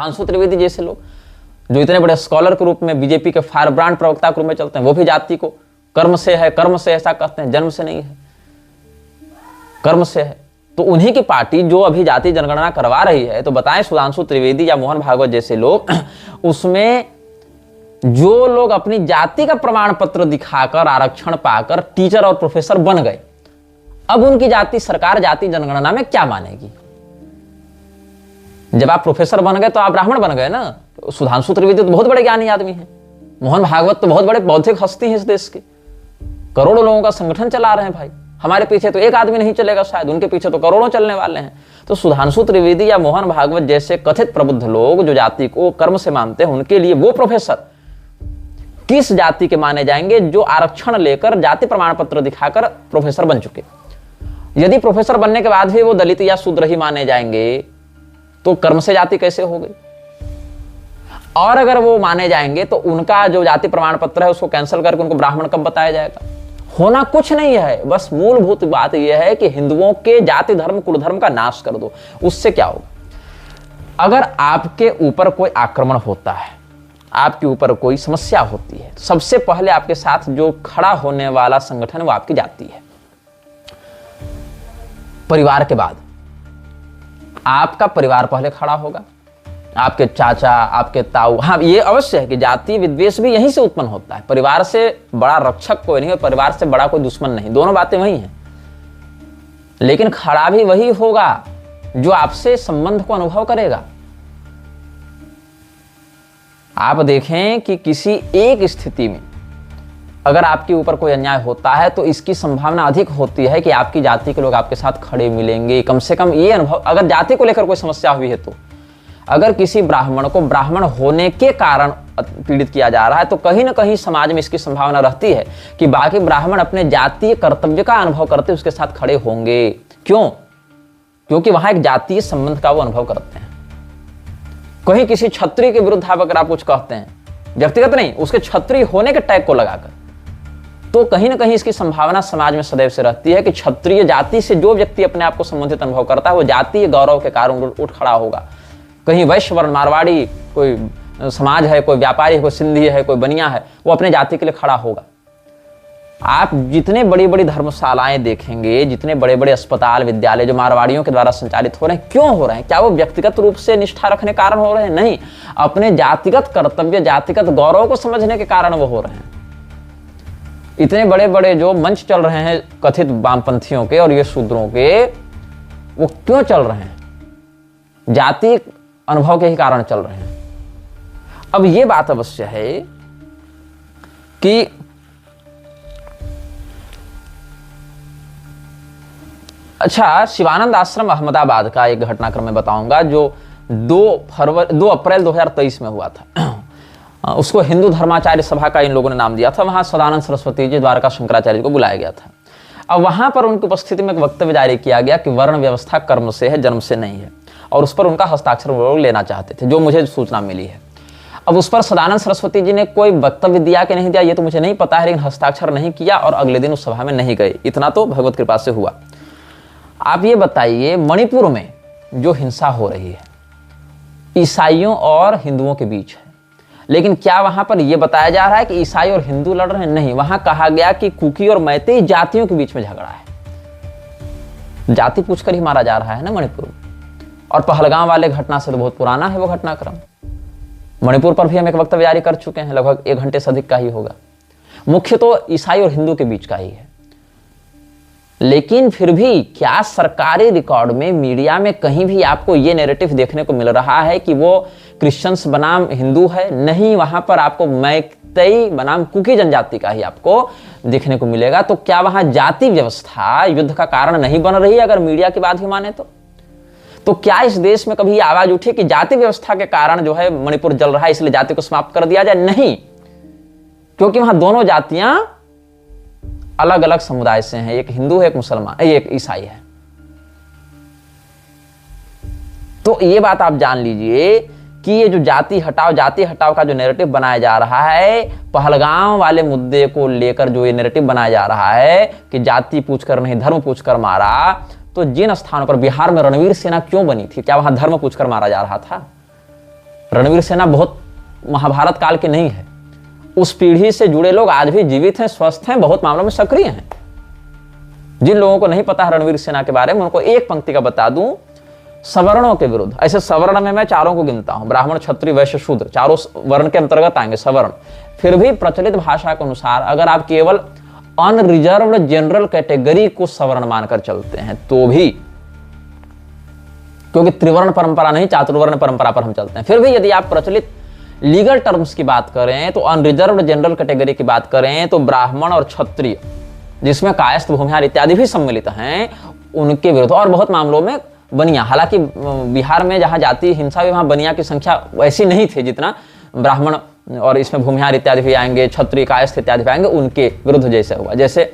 सुधांशु त्रिवेदी जैसे लोग जो इतने बड़े स्कॉलर के रूप में बीजेपी के फायर ब्रांड प्रवक्ता के रूप में चलते हैं, वो भी जाति को कर्म से है, कर्म से ऐसा कहते हैं, जन्म से नहीं है, कर्म से है। तो उन्हीं की पार्टी जो अभी जाति जनगणना करवा रही है, तो बताएं सुधांशु त्रिवेदी या मोहन भागवत जैसे लोग, उसमें जो लोग अपनी जाति का प्रमाण पत्र दिखाकर आरक्षण पाकर टीचर और प्रोफेसर बन गए, अब उनकी जाति सरकार जाति जनगणना में क्या मानेगी? जब आप प्रोफेसर बन गए तो आप ब्राह्मण बन गए ना। सुधांशु त्रिवेदी तो बहुत बड़े ज्ञानी आदमी हैं, मोहन भागवत तो बहुत बड़े बौद्धिक हस्ती हैं इस देश के, करोड़ों लोगों का संगठन चला रहे हैं भाई। हमारे पीछे तो एक आदमी नहीं चलेगा शायद, उनके पीछे तो करोड़ों चलने वाले हैं। तो सुधांशु त्रिवेदी या मोहन भागवत जैसे कथित प्रबुद्ध लोग जो जाति को कर्म से मानते हैं, उनके लिए वो प्रोफेसर किस जाति के माने जाएंगे जो आरक्षण लेकर जाति प्रमाण पत्र दिखाकर प्रोफेसर बन चुके? यदि प्रोफेसर बनने के बाद भी वो दलित या शूद्र ही माने जाएंगे तो कर्म से जाति कैसे हो गई? और अगर वो माने जाएंगे तो उनका जो जाति प्रमाण पत्र है उसको कैंसिल करके उनको ब्राह्मण कब बताया जाएगा? होना कुछ नहीं है, बस मूलभूत बात यह है कि हिंदुओं के जाति धर्म कुल धर्म का नाश कर दो। उससे क्या होगा? अगर आपके ऊपर कोई आक्रमण होता है, आपके ऊपर कोई समस्या होती है, सबसे पहले आपके साथ जो खड़ा होने वाला संगठन वो आपकी जाति है। परिवार के बाद आपका परिवार पहले खड़ा होगा, आपके चाचा, आपके ताऊ। हाँ, ये अवश्य है कि जाति विद्वेष भी यहीं से उत्पन्न होता है। परिवार से बड़ा रक्षक कोई नहीं और परिवार से बड़ा कोई दुश्मन नहीं, दोनों बातें वही हैं। लेकिन खड़ा भी वही होगा जो आपसे संबंध को अनुभव करेगा। आप देखें कि किसी एक स्थिति में अगर आपके ऊपर कोई अन्याय होता है तो इसकी संभावना अधिक होती है कि आपकी जाति के लोग आपके साथ खड़े मिलेंगे। कम से कम ये अनुभव, अगर जाति को लेकर कोई समस्या हुई है तो अगर किसी ब्राह्मण को ब्राह्मण होने के कारण पीड़ित किया जा रहा है तो कहीं ना कहीं समाज में इसकी संभावना रहती है कि बाकी ब्राह्मण अपने जातीय कर्तव्य का अनुभव करते उसके साथ खड़े होंगे। क्यों? क्योंकि वहां एक जातीय संबंध का वो अनुभव करते हैं। कहीं किसी क्षत्रिय के विरुद्ध अगर आप कुछ कहते हैं, व्यक्तिगत नहीं, उसके क्षत्रिय होने के टैग को लगाकर, तो कहीं ना कहीं इसकी संभावना समाज में सदैव से रहती है कि क्षत्रिय जाति से जो व्यक्ति अपने आप को संबंधित अनुभव करता है वो जातीय गौरव के कारण उठ खड़ा होगा। कहीं वैश्य वर्ण, मारवाड़ी, कोई समाज है, कोई व्यापारी है, कोई सिंधी है, कोई बनिया है, वो अपने जाति के लिए खड़ा होगा। आप जितने बड़ी बड़ी धर्मशालाएं देखेंगे, जितने बड़े बड़े अस्पताल, विद्यालय जो मारवाड़ियों के द्वारा संचालित हो रहे हैं, क्यों हो रहे हैं? क्या वो व्यक्तिगत रूप से निष्ठा रखने के कारण हो रहे हैं? नहीं, अपने जातिगत कर्तव्य, जातिगत गौरव को समझने के कारण वो हो रहे हैं। इतने बड़े बड़े जो मंच चल रहे हैं कथित वामपंथियों के और ये शूद्रों के, वो क्यों चल रहे हैं? जाति अनुभव के ही कारण चल रहे हैं। अब ये बात अवश्य है कि अच्छा, शिवानंद आश्रम अहमदाबाद का एक घटनाक्रम में बताऊंगा जो 2 अप्रैल 2023 में हुआ था। उसको हिंदू धर्माचार्य सभा का इन लोगों ने नाम दिया था। वहां सदानंद सरस्वती जी, द्वारका शंकराचार्य को बुलाया गया था। अब वहां पर उनकी उपस्थिति में एक वक्तव्य जारी किया गया कि वर्ण व्यवस्था कर्म से है, जन्म से नहीं है, और उस पर उनका हस्ताक्षर वो लोग लेना चाहते थे, जो मुझे सूचना मिली है। अब उस पर सदानंद सरस्वती जी ने कोई वक्तव्य दिया कि नहीं दिया ये तो मुझे नहीं पता है, लेकिन हस्ताक्षर नहीं किया और अगले दिन उस सभा में नहीं गए। इतना तो भगवत कृपा से हुआ। आप ये बताइए, मणिपुर में जो हिंसा हो रही है ईसाइयों और हिंदुओं के बीच है, लेकिन क्या वहां पर यह बताया जा रहा है कि ईसाई और हिंदू लड़ रहे हैं? नहीं, वहां कहा गया कि कुकी और मैतेई जातियों के बीच में झगड़ा है। जाति पूछकर ही मारा जा रहा है ना मणिपुर। और पहलगाम वाले घटना से तो बहुत पुराना है वो घटनाक्रम। मणिपुर पर भी हम एक वक्तव्य जारी कर चुके हैं, लगभग 1 घंटे से अधिक का ही होगा। मुख्य तो ईसाई और हिंदू के बीच का ही है। लेकिन फिर भी क्या सरकारी रिकॉर्ड में, मीडिया में कहीं भी आपको ये नैरेटिव देखने को मिल रहा है कि वो क्रिश्चियंस बनाम हिंदू है? नहीं, वहां पर आपको मैतेई बनाम कुकी जनजाति का ही आपको देखने को मिलेगा। तो क्या वहां जाति व्यवस्था युद्ध का कारण नहीं बन रही अगर मीडिया की बात ही माने तो क्या इस देश में कभी आवाज उठी कि जाति व्यवस्था के कारण जो है मणिपुर जल रहा है इसलिए जाति को समाप्त कर दिया जाए? नहीं, क्योंकि वहां दोनों जातियां अलग अलग समुदाय से हैं। एक हिंदू है, एक मुसलमान, एक ईसाई है। तो ये बात आप जान लीजिए कि ये जो जाति हटाओ का जो नैरेटिव बनाया जा रहा है, पहलगाम वाले मुद्दे को लेकर जो ये नैरेटिव बनाया जा रहा है कि जाति पूछकर नहीं धर्म पूछकर मारा, तो जिन स्थानों पर बिहार में रणवीर सेना क्यों बनी थी, क्या वहां धर्म पूछकर मारा जा रहा था? रणवीर सेना बहुत महाभारत काल के नहीं है। उस पीढ़ी से जुड़े लोग आज भी जीवित हैं, स्वस्थ हैं, बहुत मामलों में सक्रिय हैं। जिन लोगों को नहीं पता है रणवीर सेना के बारे में, उनको एक पंक्ति का बता दूं, सवर्णों के विरुद्ध, ऐसे सवर्ण में मैं चारों को गिनता हूं, ब्राह्मण, क्षत्रिय, वैश्य, शूद्र, चारों वर्ण के अंतर्गत आएंगे सवर्ण। फिर भी प्रचलित भाषा के अनुसार अगर आप केवल अनरिजर्व्ड जनरल कैटेगरी को सवर्ण मानकर चलते हैं तो भी, क्योंकि त्रिवर्ण परंपरा नहीं, चातुर्वर्ण परंपरा पर हम चलते हैं, फिर भी यदि आप प्रचलित लीगल टर्म्स की बात करें तो अनरिजर्व्ड जनरल कैटेगरी की बात करें तो ब्राह्मण और क्षत्रिय, जिसमें कायस्थ, भूमिहार इत्यादि भी सम्मिलित हैं, उनके विरुद्ध। और बहुत मामलों में बनिया, हालांकि बिहार में जहां जाति हिंसा हुई वहां बनिया की संख्या वैसी नहीं थी जितना ब्राह्मण और इसमें भूमिहार इत्यादि भी आएंगे, क्षत्रिय, कायस्थ इत्यादि भी आएंगे, उनके विरुद्ध जैसे हुआ। जैसे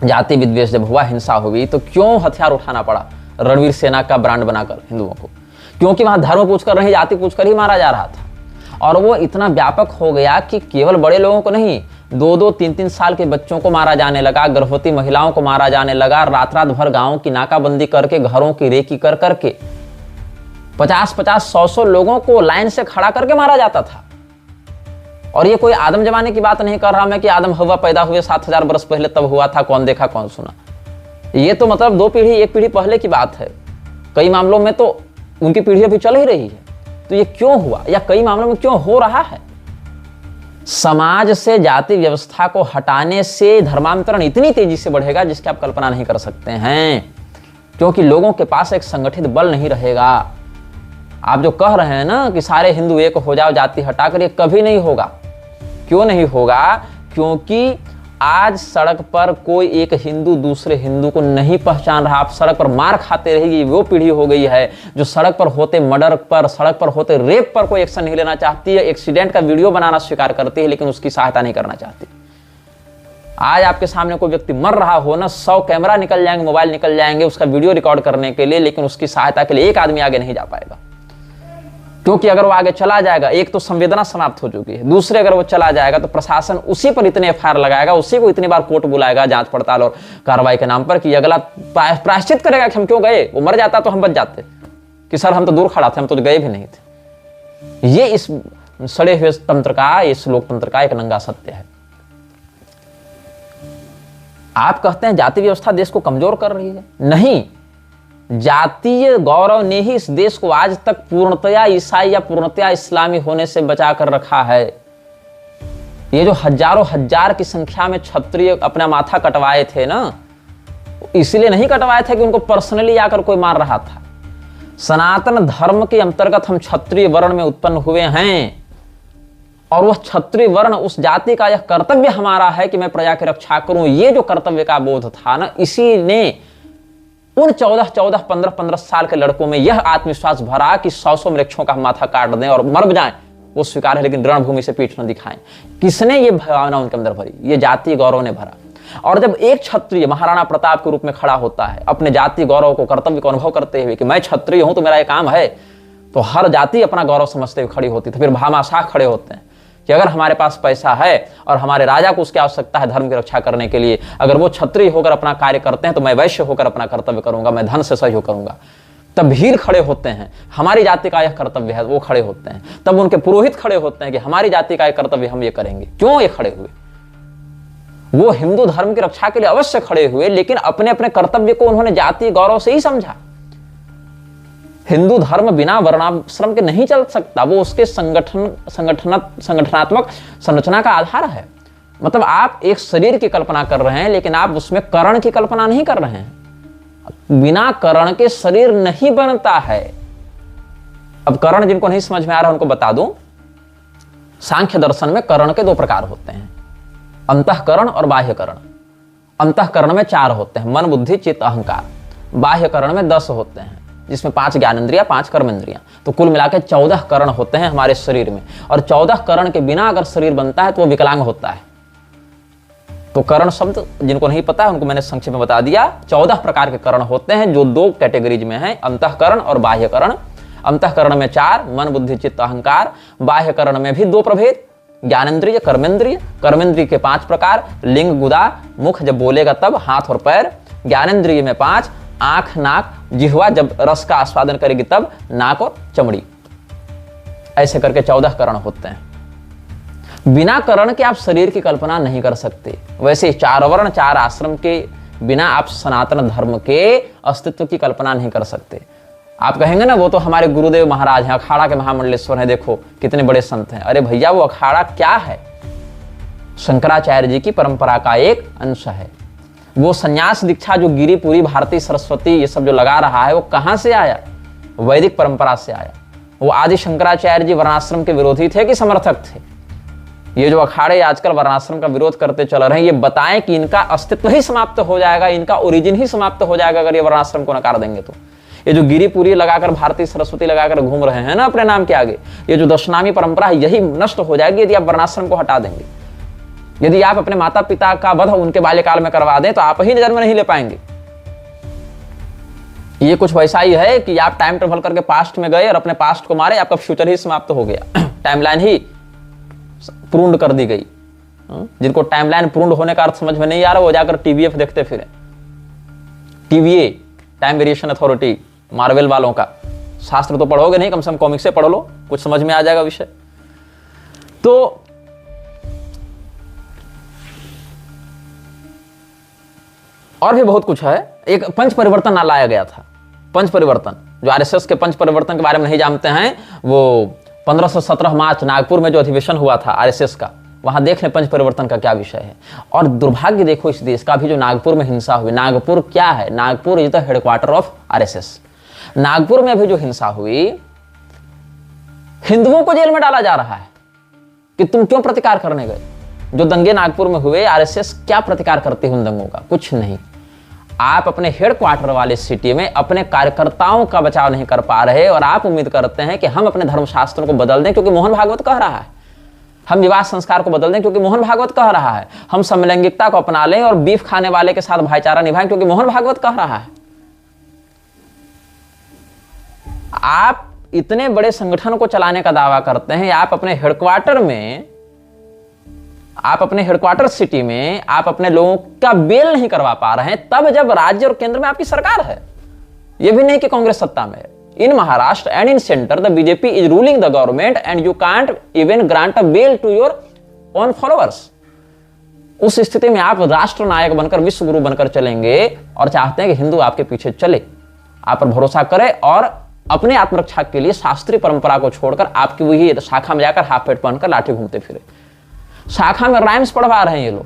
जाति विद्वेष जब हुआ, हिंसा हुई, तो क्यों हथियार उठाना पड़ा रणवीर सेना का ब्रांड बनाकर हिंदुओं को? क्योंकि वहां धर्म पूछकर नहीं, जाति पूछकर ही मारा जा रहा था। और वो इतना व्यापक हो गया कि केवल बड़े लोगों को नहीं, 2-2, 3-3 साल के बच्चों को मारा जाने लगा, गर्भवती महिलाओं को मारा जाने लगा, रात रात भर गांवों की नाकाबंदी करके, घरों की रेकी कर करके 50-50, 100-100 लोगों को लाइन से खड़ा करके मारा जाता था। और ये कोई आदम जमाने की बात नहीं कर रहा मैं कि आदम हवा पैदा हुए 7000 वर्ष पहले तब हुआ था, कौन देखा कौन सुना। ये तो मतलब 2 पीढ़ी, 1 पीढ़ी पहले की बात है। कई मामलों में तो उनकी पीढ़ी अभी चल ही रही है। तो ये क्यों हुआ, या कई मामलों में क्यों हो रहा है? समाज से जाति व्यवस्था को हटाने से धर्मांतरण इतनी तेजी से बढ़ेगा जिसकी आप कल्पना नहीं कर सकते हैं, क्योंकि लोगों के पास एक संगठित बल नहीं रहेगा। आप जो कह रहे हैं ना कि सारे हिंदू एक हो जाओ, जाति हटाकर, ये कभी नहीं होगा। क्यों नहीं होगा? क्योंकि आज सड़क पर कोई एक हिंदू दूसरे हिंदू को नहीं पहचान रहा। आप सड़क पर मार खाते रहेगी, वो पीढ़ी हो गई है जो सड़क पर होते मर्डर पर, सड़क पर होते रेप पर कोई एक्शन नहीं लेना चाहती है। एक्सीडेंट का वीडियो बनाना स्वीकार करती है लेकिन उसकी सहायता नहीं करना चाहती। आज आपके सामने कोई व्यक्ति मर रहा हो ना, 100 कैमरा निकल जाएंगे, मोबाइल निकल जाएंगे उसका वीडियो रिकॉर्ड करने के लिए, लेकिन उसकी सहायता के लिए एक आदमी आगे नहीं जा पाएगा। क्योंकि अगर वो आगे चला जाएगा, एक तो संवेदना समाप्त हो चुकी है, दूसरे अगर वो चला जाएगा तो प्रशासन उसी पर इतने एफआईआर लगाएगा, उसी को इतनी बार कोर्ट बुलाएगा जांच पड़ताल और कार्रवाई के नाम पर कि अगला प्रायश्चित करेगा कि हम क्यों गए। वो मर जाता तो हम बच जाते कि सर हम तो दूर खड़ा थे, हम तो गए भी नहीं थे। ये इस सड़े हुए तंत्र का, इस लोकतंत्र का एक नंगा सत्य है। आप कहते हैं जाति व्यवस्था देश को कमजोर कर रही है, नहीं, जातीय गौरव ने ही इस देश को आज तक पूर्णतया ईसाई या पूर्णतया इस्लामी होने से बचा कर रखा है। ये जो हजारों हजार की संख्या में क्षत्रिय अपना माथा कटवाए थे ना, इसलिए नहीं कटवाए थे कि उनको पर्सनली आकर कोई मार रहा था। सनातन धर्म के अंतर्गत हम क्षत्रिय वर्ण में उत्पन्न हुए हैं और वह क्षत्रिय वर्ण, उस जाति का यह कर्तव्य हमारा है कि मैं प्रजा की रक्षा करूं। ये जो कर्तव्य का बोध था ना, इसी ने उन 14-14, 15-15 साल के लड़कों में यह आत्मविश्वास भरा कि 100-100 वृक्षों का माथा काट दें और मर जाएं, वो स्वीकार है, लेकिन रणभूमि से पीठ न दिखाएं। किसने ये भावना उनके अंदर भरी? ये जाति गौरव ने भरा। और जब एक क्षत्रिय महाराणा प्रताप के रूप में खड़ा होता है अपने जाति गौरव को, कर्तव्य को अनुभव करते हुए कि मैं क्षत्रिय हूं तो मेरा ये काम है, तो हर जाति अपना गौरव समझते हुए खड़ी होती। तो फिर भामाशाह खड़े होते हैं कि अगर हमारे पास पैसा है और हमारे राजा को उसकी आवश्यकता है धर्म की रक्षा करने के लिए, अगर वो क्षत्रिय होकर अपना कार्य करते हैं तो मैं वैश्य होकर अपना कर्तव्य करूंगा, मैं धन से सहयोग करूंगा। तब भील खड़े होते हैं, हमारी जाति का यह कर्तव्य है, वो खड़े होते हैं। तब उनके पुरोहित खड़े होते हैं कि हमारी जाति का यह कर्तव्य हम ये करेंगे। क्यों ये खड़े हुए? वो हिंदू धर्म की रक्षा के लिए अवश्य खड़े हुए, लेकिन अपने अपने कर्तव्य को उन्होंने जाति गौरव से ही समझा। हिंदू धर्म बिना वर्णाश्रम के नहीं चल सकता, वो उसके संगठनात्मक संरचना का आधार है। मतलब आप एक शरीर की कल्पना कर रहे हैं लेकिन आप उसमें कर्ण की कल्पना नहीं कर रहे हैं। बिना कर्ण के शरीर नहीं बनता है। अब कर्ण जिनको नहीं समझ में आ रहा उनको बता दूं, सांख्य दर्शन में कर्ण के 2 प्रकार होते हैं, अंतःकरण और बाह्यकरण। अंतःकरण में 4 होते हैं, मन, बुद्धि, चित्त, अहंकार। बाह्यकरण में 10 होते हैं, जिसमें 5 ज्ञानेंद्रियां, 5 कर्मेंद्रियां। तो कुल मिलाकर 14 कर्ण होते हैं हमारे शरीर में। और 14 कर्ण के बिना अगर शरीर बनता है तो वो विकलांग होता है। तो कर्ण शब्द जिनको नहीं पता है उनको मैंने संक्षेप में बता दिया। 14 प्रकार के कर्ण होते हैं जो 2 कैटेगरीज में हैं, अंतःकरण और बाह्यकरण। अंतःकरण में 4, मन, बुद्धि, चित्त, अहंकार। बाह्यकरण में भी 2 प्रभेद, ज्ञानेंद्रिय, कर्मेंद्रिय। कर्मेंद्रिय के 5 प्रकार, लिंग, गुदा, मुख जब बोलेगा तब, हाथ और पैर। ज्ञानेंद्रिय में 5, आंख, नाक, जिह्वा जब रस का आस्वादन करेगी तब, नाक और चमड़ी। ऐसे करके 14 करण होते हैं। बिना करण के आप शरीर की कल्पना नहीं कर सकते। वैसे 4 वर्ण 4 आश्रम के बिना आप सनातन धर्म के अस्तित्व की कल्पना नहीं कर सकते। आप कहेंगे ना वो तो हमारे गुरुदेव महाराज हैं, अखाड़ा के महामंडलेश्वर हैं, देखो कितने बड़े संत हैं। अरे भैया वो अखाड़ा क्या है? शंकराचार्य जी की परंपरा का एक अंश है। वो संन्यास दीक्षा जो गिरिपुरी, भारती, सरस्वती ये सब जो लगा रहा है वो कहां से आया? वैदिक परंपरा से आया। वो आदि शंकराचार्य जी वर्णाश्रम के विरोधी थे कि समर्थक थे? ये जो अखाड़े आजकल वर्णाश्रम का विरोध करते चल रहे हैं, ये बताएं कि इनका अस्तित्व ही समाप्त हो जाएगा, इनका ओरिजिन ही समाप्त हो जाएगा अगर ये वर्णाश्रम को नकार देंगे तो। ये जो गिरिपुरी लगाकर, भारती, सरस्वती लगाकर घूम रहे हैं ना अपने नाम के आगे, ये जो दशनामी परंपरा है यही नष्ट हो जाएगी यदि आप वर्णाश्रम को हटा देंगे। यदि आप अपने माता पिता का वध उनके बाल्यकाल में करवा दें तो आप ही जन्म नहीं ले पाएंगे। ये कुछ वैसा ही है कि आप टाइम ट्रेवल करके पास्ट में गए और अपने पास्ट को मारे, आपका फ्यूचर ही समाप्त हो गया। टाइमलाइन ही पूर्ण कर दी गई। जिनको टाइमलाइन पूर्ण होने का अर्थ समझ में नहीं आ रहा वो जाकर टीवीएफ देखते फिरे। TVA, time variation authority, Marvel वालों का। शास्त्र तो पढ़ोगे नहीं, कम से कम कॉमिक्स से पढ़ लो, कुछ समझ में आ जाएगा विषय। तो और भी बहुत कुछ है। एक पंच परिवर्तन लाया गया था। पंच परिवर्तन जो आरएसएस के पंच परिवर्तन के बारे में नहीं जानते हैं, वो 1517 मार्च नागपुर में जो अधिवेशन हुआ था आरएसएस का, वहां देख लें पंच परिवर्तन का क्या विषय है। और दुर्भाग्य देखो इस देश का भी जो नागपुर में हिंसा हुई। नागपुर क्या है? Nagpur is the headquarter of RSS. Nagpur में भी जो हिंसा हुई, हिंदुओं को जेल में डाला जा रहा है कि तुम क्यों प्रतिकार करने गए। जो दंगे नागपुर में हुए, आरएसएस क्या प्रतिकार करती है उन दंगों का? कुछ नहीं। आप अपने हेडक्वार्टर वाले सिटी में अपने कार्यकर्ताओं का बचाव नहीं कर पा रहे और आप उम्मीद करते हैं कि हम अपने धर्मशास्त्रों को बदल दें क्योंकि मोहन भागवत कह रहा है। हम विवाह संस्कार को बदल दें क्योंकि मोहन भागवत कह रहा है। हम समलैंगिकता को अपना लें और बीफ खाने वाले के साथ भाईचारा निभाएं क्योंकि मोहन भागवत कह रहा है। आप इतने बड़े संगठन को चलाने का दावा करते हैं, आप अपने हेडक्वार्टर में, आप अपने हेडक्वार्टर सिटी में आप अपने लोगों का बेल नहीं करवा पा रहे हैं, तब जब राज्य और केंद्र में आपकी सरकार है। यह भी नहीं कि कांग्रेस सत्ता में है। In Maharashtra and in centre the BJP is ruling the government and you can't even grant a bail to your own followers. उस स्थिति में आप राष्ट्र नायक बनकर, विश्व गुरु बनकर चलेंगे और चाहते हैं कि हिंदू आपके पीछे चले, आप पर भरोसा करे और अपने आत्मरक्षा के लिए शास्त्रीय परंपरा को छोड़कर आपकी वही शाखा में जाकर हाफ पेट पहनकर लाठी घूमते फिरे। शाखा में राइम्स पढ़वा रहे हैं ये लोग।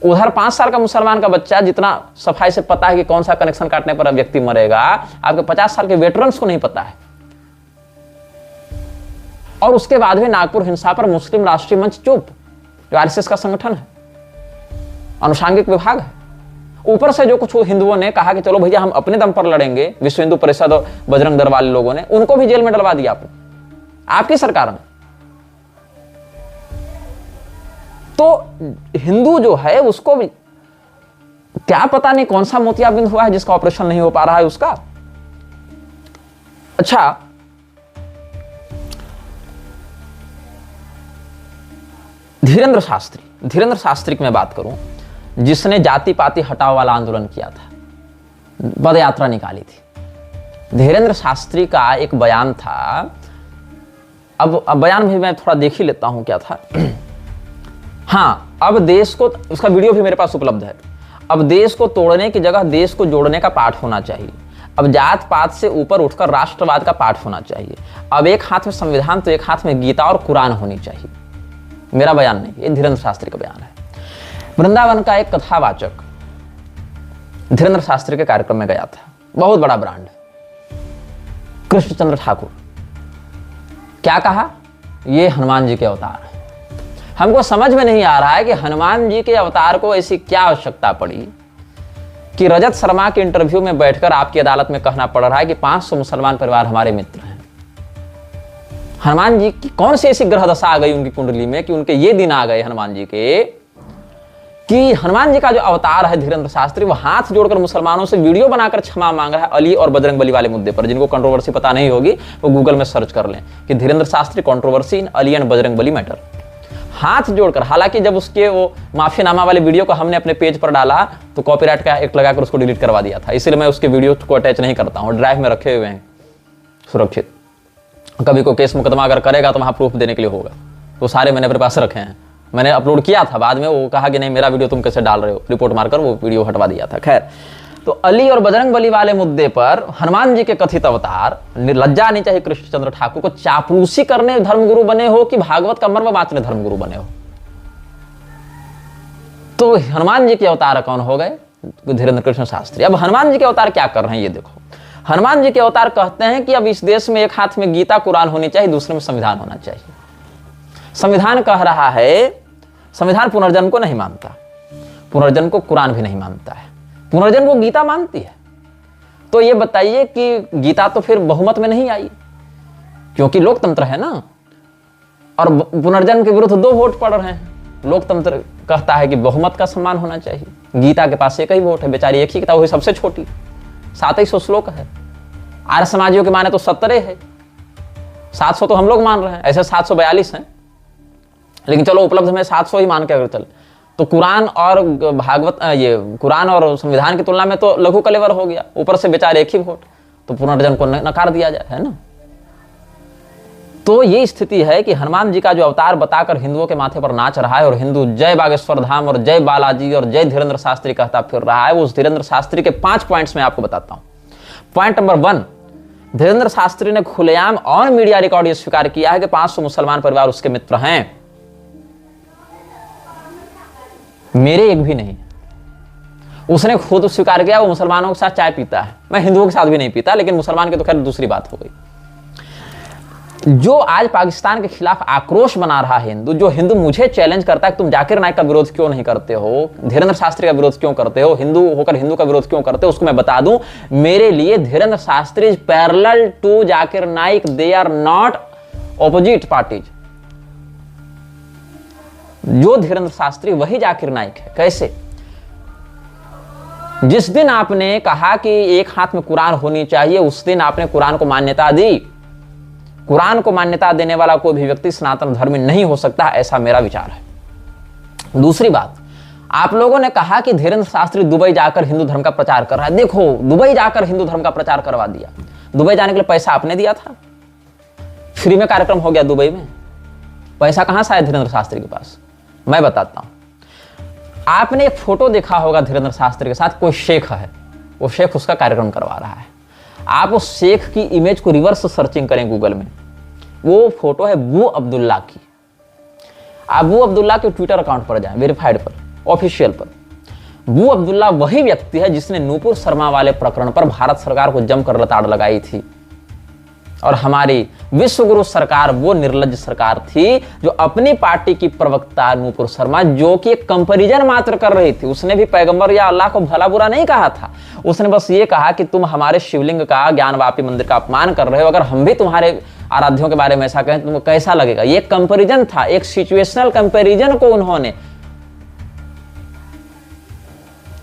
उधर 5 साल का मुसलमान का बच्चा जितना सफाई से पता है कि कौन सा कनेक्शन काटने पर व्यक्ति मरेगा, आपके 50 साल के वेटरन्स को नहीं पता है। और उसके बाद भी नागपुर हिंसा पर मुस्लिम राष्ट्रीय मंच चुप, जो आरएसएस का संगठन है, अनुषांगिक विभाग है। ऊपर से जो कुछ हिंदुओं ने कहा कि चलो भैया हम अपने दम पर लड़ेंगे, विश्व हिंदू परिषद और बजरंग दल वाले लोगों ने उनको भी जेल में डलवा दिया आपकी सरकार ने। तो हिंदू जो है उसको भी क्या पता नहीं कौन सा मोतियाबिंद हुआ है जिसका ऑपरेशन नहीं हो पा रहा है उसका। अच्छा, धीरेंद्र शास्त्री की मैं बात करूं, जिसने जाति पाति हटाओ वाला आंदोलन किया था, पद यात्रा निकाली थी। धीरेंद्र शास्त्री का एक बयान था। अब बयान भी मैं थोड़ा देख ही लेता हूं क्या था। हाँ, अब देश को, उसका वीडियो भी मेरे पास उपलब्ध है। अब देश को तोड़ने की जगह देश को जोड़ने का पाठ होना चाहिए। अब जात पात से ऊपर उठकर राष्ट्रवाद का पाठ होना चाहिए। अब एक हाथ में संविधान तो एक हाथ में गीता और कुरान होनी चाहिए। मेरा बयान नहीं, ये धीरेंद्र शास्त्री का बयान है। वृंदावन का एक कथावाचक धीरेंद्र शास्त्री के कार्यक्रम में गया था, बहुत बड़ा ब्रांड, कृष्णचंद्र ठाकुर। क्या कहा? ये हनुमान जी के अवतार है। हमको समझ में नहीं आ रहा है कि हनुमान जी के अवतार को ऐसी क्या आवश्यकता पड़ी कि रजत शर्मा के इंटरव्यू में बैठकर आपकी अदालत में कहना पड़ रहा है कि 500 मुसलमान परिवार हमारे मित्र हैं। हनुमान जी की कौन सी ऐसी ग्रह दशा आ गई उनकी कुंडली में कि उनके ये दिन आ गए हनुमान जी के कि हनुमान जी का जो अवतार है धीरेंद्र शास्त्री, वो हाथ जोड़कर मुसलमानों से वीडियो बनाकर क्षमा मांग रहा है अली और बजरंग बली वाले मुद्दे पर। जिनको कंट्रोवर्सी पता नहीं होगी वो गूगल में सर्च कर लें कि Dhirendra Shastri controversy in Ali and Bajrang Bali matter. हाथ जोड़कर, हालांकि जब उसके वो माफीनामा वाले वीडियो को हमने अपने पेज पर डाला तो कॉपीराइट का एक्ट लगाकर उसको डिलीट करवा दिया था, इसलिए मैं उसके वीडियो को अटैच नहीं करता हूं, ड्राइव में रखे हुए हैं सुरक्षित। कभी कोई केस मुकदमा अगर करेगा तो वहाँ प्रूफ देने के लिए होगा, तो सारे मैंने अपने पास रखे हैं। मैंने अपलोड किया था, बाद में वो कहा कि नहीं मेरा वीडियो तुम कैसे डाल रहे हो, रिपोर्ट मारकर वो वीडियो हटवा दिया था। खैर, तो अली और बजरंग बली वाले मुद्दे पर हनुमान जी के कथित अवतार, लज्जा नहीं चाहिए कृष्णचंद्र ठाकुर को, चापलूसी करने धर्मगुरु बने हो कि भागवत का मर्म बांटने धर्मगुरु बने हो? तो हनुमान जी के अवतार कौन हो गए? धीरेन्द्र कृष्ण शास्त्री। अब हनुमान जी के अवतार क्या कर रहे हैं ये देखो। हनुमान जी के अवतार कहते हैं कि अब इस देश में एक हाथ में गीता कुरान होनी चाहिए, दूसरे में संविधान होना चाहिए। संविधान कह रहा है, संविधान पुनर्जन्म को नहीं मानता, पुनर्जन्म को कुरान भी नहीं मानता है, पुनर्जन्म को गीता मानती है। तो ये बताइए कि गीता तो फिर बहुमत में नहीं आई, क्योंकि लोकतंत्र है ना, और पुनर्जन्म के विरुद्ध 2 वोट पड़ रहे हैं। लोकतंत्र कहता है कि बहुमत का सम्मान होना चाहिए। गीता के पास एक ही वोट है, बेचारी एक ही किताब, वही सबसे छोटी, 700 श्लोक है। आर्य समाजियों के माने तो 70 है, 700 तो हम लोग मान रहे हैं, ऐसे 742 हैं, लेकिन चलो उपलब्ध में 700 ही मान के अगर चले तो कुरान और भागवत, ये कुरान और संविधान की तुलना में तो लघु कलेवर हो गया, ऊपर से बेचारे एक ही वोट, तो पुनर्जन्म को नकार दिया जाए, है ना। तो ये स्थिति है कि हनुमान जी का जो अवतार बताकर हिंदुओं के माथे पर नाच रहा है, और हिंदू जय बागेश्वर धाम और जय बालाजी और जय धीरेन्द्र शास्त्री कहता फिर रहा है, वो उस धीरेन्द्र शास्त्री के 5 पॉइंट्स में आपको बताता हूं। पॉइंट नंबर 1, धीरेन्द्र शास्त्री ने खुलेआम ऑन मीडिया रिकॉर्ड ये स्वीकार किया है कि 500 मुसलमान परिवार उसके मित्र हैं, मेरे एक भी नहीं। उसने खुद स्वीकार किया वो मुसलमानों के साथ चाय पीता है, मैं हिंदुओं के साथ भी नहीं पीता, लेकिन मुसलमान की तो खैर दूसरी बात हो गई। जो आज पाकिस्तान के खिलाफ आक्रोश बना रहा है हिंदू, जो हिंदू मुझे चैलेंज करता है कि तुम जाकिर नाइक का विरोध क्यों नहीं करते हो, धीरेन्द्र शास्त्री का विरोध क्यों करते हो, हिंदू होकर हिंदू का विरोध क्यों करते हो, उसको मैं बता दूं, मेरे लिए Dhirendra Shastri is parallel to Zakir Naik, they are not opposite parties. जो धीरेन्द्र शास्त्री वही जाकिर नाइक है। कैसे? जिस दिन आपने कहा कि एक हाथ में कुरान होनी चाहिए, उस दिन आपने कुरान को मान्यता दी। कुरान को मान्यता देने वाला कोई भी व्यक्ति सनातन धर्मी नहीं हो सकता, ऐसा मेरा विचार है। दूसरी बात, आप लोगों ने कहा कि धीरेन्द्र शास्त्री दुबई जाकर हिंदू धर्म का प्रचार कर रहा है। देखो, दुबई जाकर हिंदू धर्म का प्रचार करवा दिया। दुबई जाने के लिए पैसा आपने दिया था, फ्री में कार्यक्रम हो गया दुबई में। पैसा कहां से आया धीरेन्द्र शास्त्री के पास? मैं बताता हूं। आपने एक फोटो देखा होगा धीरेन्द्र शास्त्री के साथ, कोई शेख है, वो शेख उसका कार्यक्रम करवा रहा है। आप उस शेख की इमेज को रिवर्स सर्चिंग करें गूगल में, वो फोटो है बू अब्दुल्ला की। आप बू अब्दुल्ला के ट्विटर अकाउंट पर जाएं, वेरीफाइड पर, ऑफिशियल पर। बू अब्दुल्ला वही व्यक्ति है जिसने नूपुर शर्मा वाले प्रकरण पर भारत सरकार को जमकर लताड़ लगाई थी, और हमारी विश्वगुरु सरकार वो निर्लज्ज सरकार थी जो अपनी पार्टी की प्रवक्ता नूपुर शर्मा, जो कि एक कंपैरिजन मात्र कर रही थी, उसने भी पैगंबर या अल्लाह को भला बुरा नहीं कहा था। उसने बस ये कहा कि तुम हमारे शिवलिंग का, ज्ञानवापी मंदिर का अपमान कर रहे हो, अगर हम भी तुम्हारे आराध्यों के बारे में ऐसा कहें तुमको कैसा लगेगा। ये कंपैरिजन था, एक सिचुएशनल कंपैरिजन को उन्होंने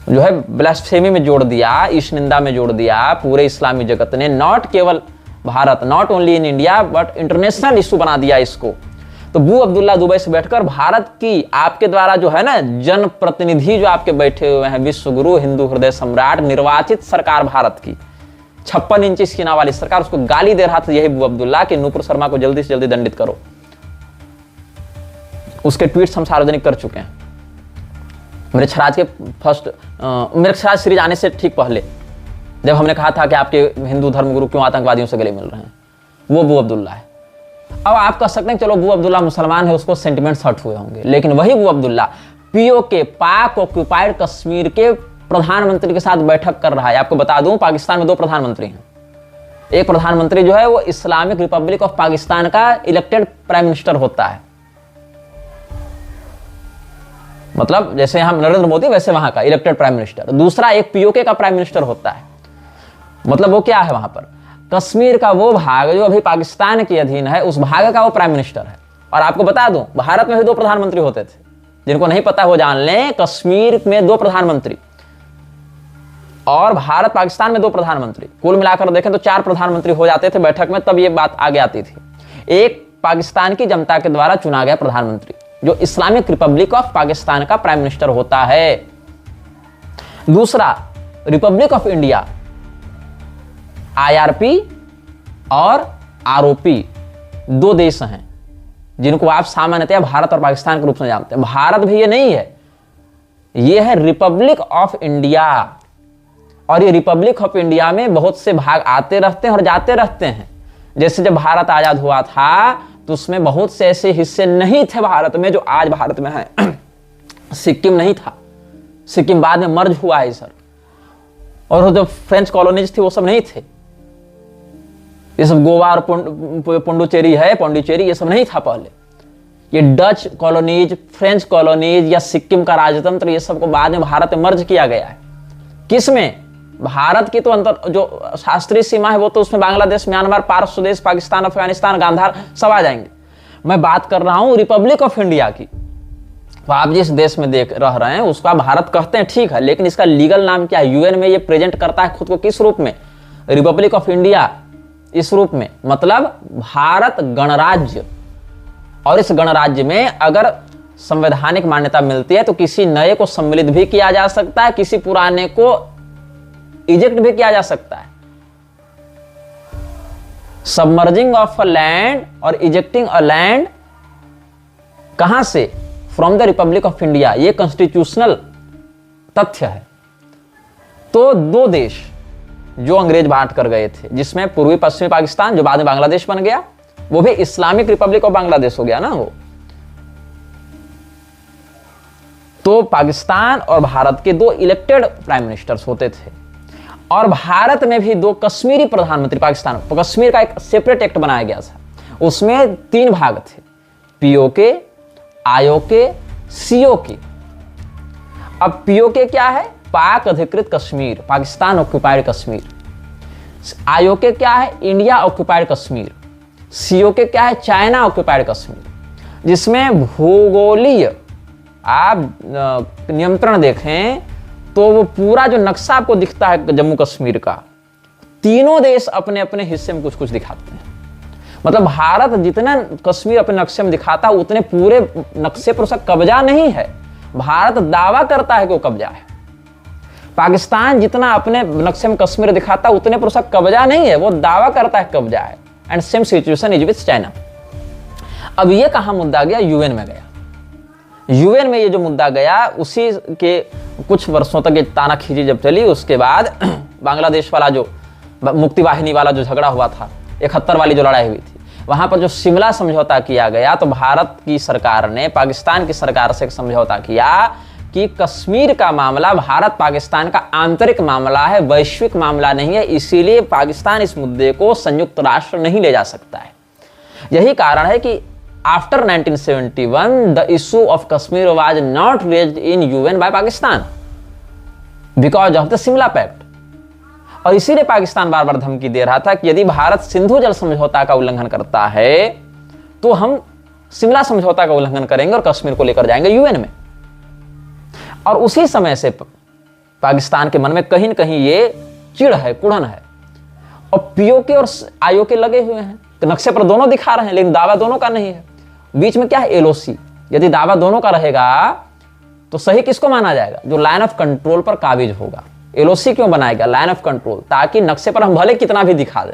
जो है ब्लास्फेमी में जोड़ दिया, ईशनिंदा में जोड़ दिया। पूरे इस्लामी जगत ने, नॉट केवल Bharat, not only in India but international issue बना दिया इसको। तो बू अब्दुल्ला दुबई से बैठकर भारत की, आपके द्वारा जो है ना जनप्रतिनिधि जो आपके बैठे हुए हैं, विश्वगुरु, हिंदू हृदय सम्राट, निर्वाचित सरकार भारत की, 56 इंच सीना वाली सरकार, उसको गाली दे रहा था यही बू अब्दुल्ला कि नूपुर शर्मा को जल्दी से जल्दी दंडित करो। उसके ट्वीट्स हम सार्वजनिक कर चुके हैं। मेरे छराज के मेरे छराज सीरीज आने से ठीक पहले, जब हमने कहा था कि आपके हिंदू धर्मगुरु क्यों आतंकवादियों से गले मिल रहे हैं, वो बू अब्दुल्ला है। अब आप कह सकते हैं चलो बू अब्दुल्ला मुसलमान है, उसको सेंटिमेंट्स हर्ट हुए होंगे, लेकिन वही बू अब्दुल्ला पीओके, पाक ऑक्युपाइड कश्मीर के प्रधानमंत्री के साथ बैठक कर रहा है। आपको बता दूं, पाकिस्तान में 2 प्रधानमंत्री हैं। एक प्रधानमंत्री जो है वो इस्लामिक रिपब्लिक ऑफ पाकिस्तान का इलेक्टेड प्राइम मिनिस्टर होता है, मतलब जैसे हम नरेंद्र मोदी वैसे वहां का इलेक्टेड प्राइम मिनिस्टर। दूसरा एक पीओके का प्राइम मिनिस्टर होता है, मतलब वो क्या है, वहां पर कश्मीर का वो भाग जो अभी पाकिस्तान के अधीन है, उस भाग का वो प्राइम मिनिस्टर है। और आपको बता दूं, भारत में भी 2 प्रधानमंत्री होते थे, जिनको नहीं पता वो जान लें। कश्मीर में 2 प्रधानमंत्री और भारत पाकिस्तान में 2 प्रधानमंत्री, कुल मिलाकर देखें तो 4 प्रधानमंत्री हो जाते थे बैठक में, तब ये बात आगे आती थी। एक पाकिस्तान की जनता के द्वारा चुना गया प्रधानमंत्री, जो इस्लामिक रिपब्लिक ऑफ पाकिस्तान का प्राइम मिनिस्टर होता है। दूसरा रिपब्लिक ऑफ इंडिया, आईआरपी और आरओपी, दो देश हैं जिनको आप सामान्यतया भारत और पाकिस्तान के रूप में जानते हैं। भारत भी ये नहीं है, ये है रिपब्लिक ऑफ इंडिया। और ये रिपब्लिक ऑफ इंडिया में बहुत से भाग आते रहते हैं और जाते रहते हैं। जैसे जब भारत आजाद हुआ था तो उसमें बहुत से ऐसे हिस्से नहीं थे भारत में जो आज भारत में है। सिक्किम नहीं था, सिक्किम बाद में मर्ज हुआ है सर। और जो फ्रेंच कॉलोनीज थी वो सब नहीं थे, ये सब गोवा और पुडुचेरी है, पौंडीचेरी, ये सब नहीं था पहले। ये डच कॉलोनीज, फ्रेंच कॉलोनीज या सिक्किम का राजतंत्र, ये सब को बाद में भारत में मर्ज किया गया है। किसमें? भारत की तो अंतर जो शास्त्रीय सीमा है वो तो उसमें बांग्लादेश, म्यांमार, पारस देश, पाकिस्तान, अफगानिस्तान, गांधार सब आ जाएंगे। मैं बात कर रहा हूं रिपब्लिक ऑफ इंडिया की। तो आप जिस देश में रह रहे हैं उसको आप भारत कहते हैं, ठीक है, लेकिन इसका लीगल नाम क्या है? यूएन में ये प्रेजेंट करता है खुद को किस रूप में? रिपब्लिक ऑफ इंडिया, इस रूप में, मतलब भारत गणराज्य। और इस गणराज्य में अगर संवैधानिक मान्यता मिलती है तो किसी नए को सम्मिलित भी किया जा सकता है, किसी पुराने को इजेक्ट भी किया जा सकता है। सबमर्जिंग ऑफ अ लैंड और इजेक्टिंग अ लैंड कहां से? From the Republic of India. यह कॉन्स्टिट्यूशनल तथ्य है। तो दो देश जो अंग्रेज बांट कर गए थे, जिसमें पूर्वी पश्चिमी पाकिस्तान जो बाद में बांग्लादेश बन गया, वो भी इस्लामिक रिपब्लिक ऑफ बांग्लादेश हो गया ना वो। तो पाकिस्तान और भारत के दो इलेक्टेड प्राइम मिनिस्टर्स होते थे। और भारत में भी दो कश्मीरी प्रधानमंत्री, पाकिस्तान कश्मीर का एक सेपरेट एक्ट बनाया गया था। उसमें 3 भाग थे, पीओके, आईओके, सीओके। अब पीओके क्या है? पाक अधिकृत कश्मीर, पाकिस्तान ऑक्युपाइड कश्मीर। आईओके क्या है? India occupied Kashmir. सीओके क्या है? China occupied Kashmir. जिसमें भूगोलीय आप नियंत्रण देखें तो वो पूरा जो नक्शा आपको दिखता है जम्मू कश्मीर का, तीनों देश अपने अपने हिस्से में कुछ कुछ दिखाते हैं। मतलब भारत जितना कश्मीर अपने नक्शे में दिखाता है उतने पूरे नक्शे पर उसका कब्जा नहीं है। भारत दावा करता है कि वो कब्जा है। पाकिस्तान जितना अपने नक्शे में कश्मीर दिखाता है उतने पर उसका कब्जा नहीं है, वो दावा करता है कब्जा है। And same situation is with China. अब ये कहां मुद्दा गया? यूएन में गया। यूएन में ये जो मुद्दा गया उसी के कुछ वर्षों तक ये तानाखींची जब चली, उसके बाद बांग्लादेश वाला जो मुक्ति वाहिनी वाला जो झगड़ा हुआ था, 71 वाली जो लड़ाई हुई थी, वहां पर जो शिमला समझौता किया गया, तो भारत की सरकार ने पाकिस्तान की सरकार से एक समझौता किया कि कश्मीर का मामला भारत पाकिस्तान का आंतरिक मामला है, वैश्विक मामला नहीं है, इसीलिए पाकिस्तान इस मुद्दे को संयुक्त राष्ट्र नहीं ले जा सकता है। यही कारण है कि after 1971 the issue of Kashmir was not raised in UN by Pakistan because of the Shimla pact. और इसीलिए पाकिस्तान बार बार धमकी दे रहा था कि यदि भारत सिंधु जल समझौता का उल्लंघन करता है तो हम शिमला समझौता का उल्लंघन करेंगे और कश्मीर को लेकर जाएंगे यूएन में। और उसी समय से पाकिस्तान के मन में कहीं न कहीं ये चिढ़ है, कुढ़न है। और पीओके और आईओके लगे हुए हैं, तो नक्शे पर दोनों दिखा रहे हैं लेकिन दावा दोनों का नहीं है। बीच में क्या है? एलओसी। यदि दावा दोनों का रहेगा तो सही किसको माना जाएगा? जो लाइन ऑफ कंट्रोल पर काबिज होगा। एलओसी क्यों बनाएगा? लाइन ऑफ कंट्रोल, ताकि नक्शे पर हम भले कितना भी दिखा दें।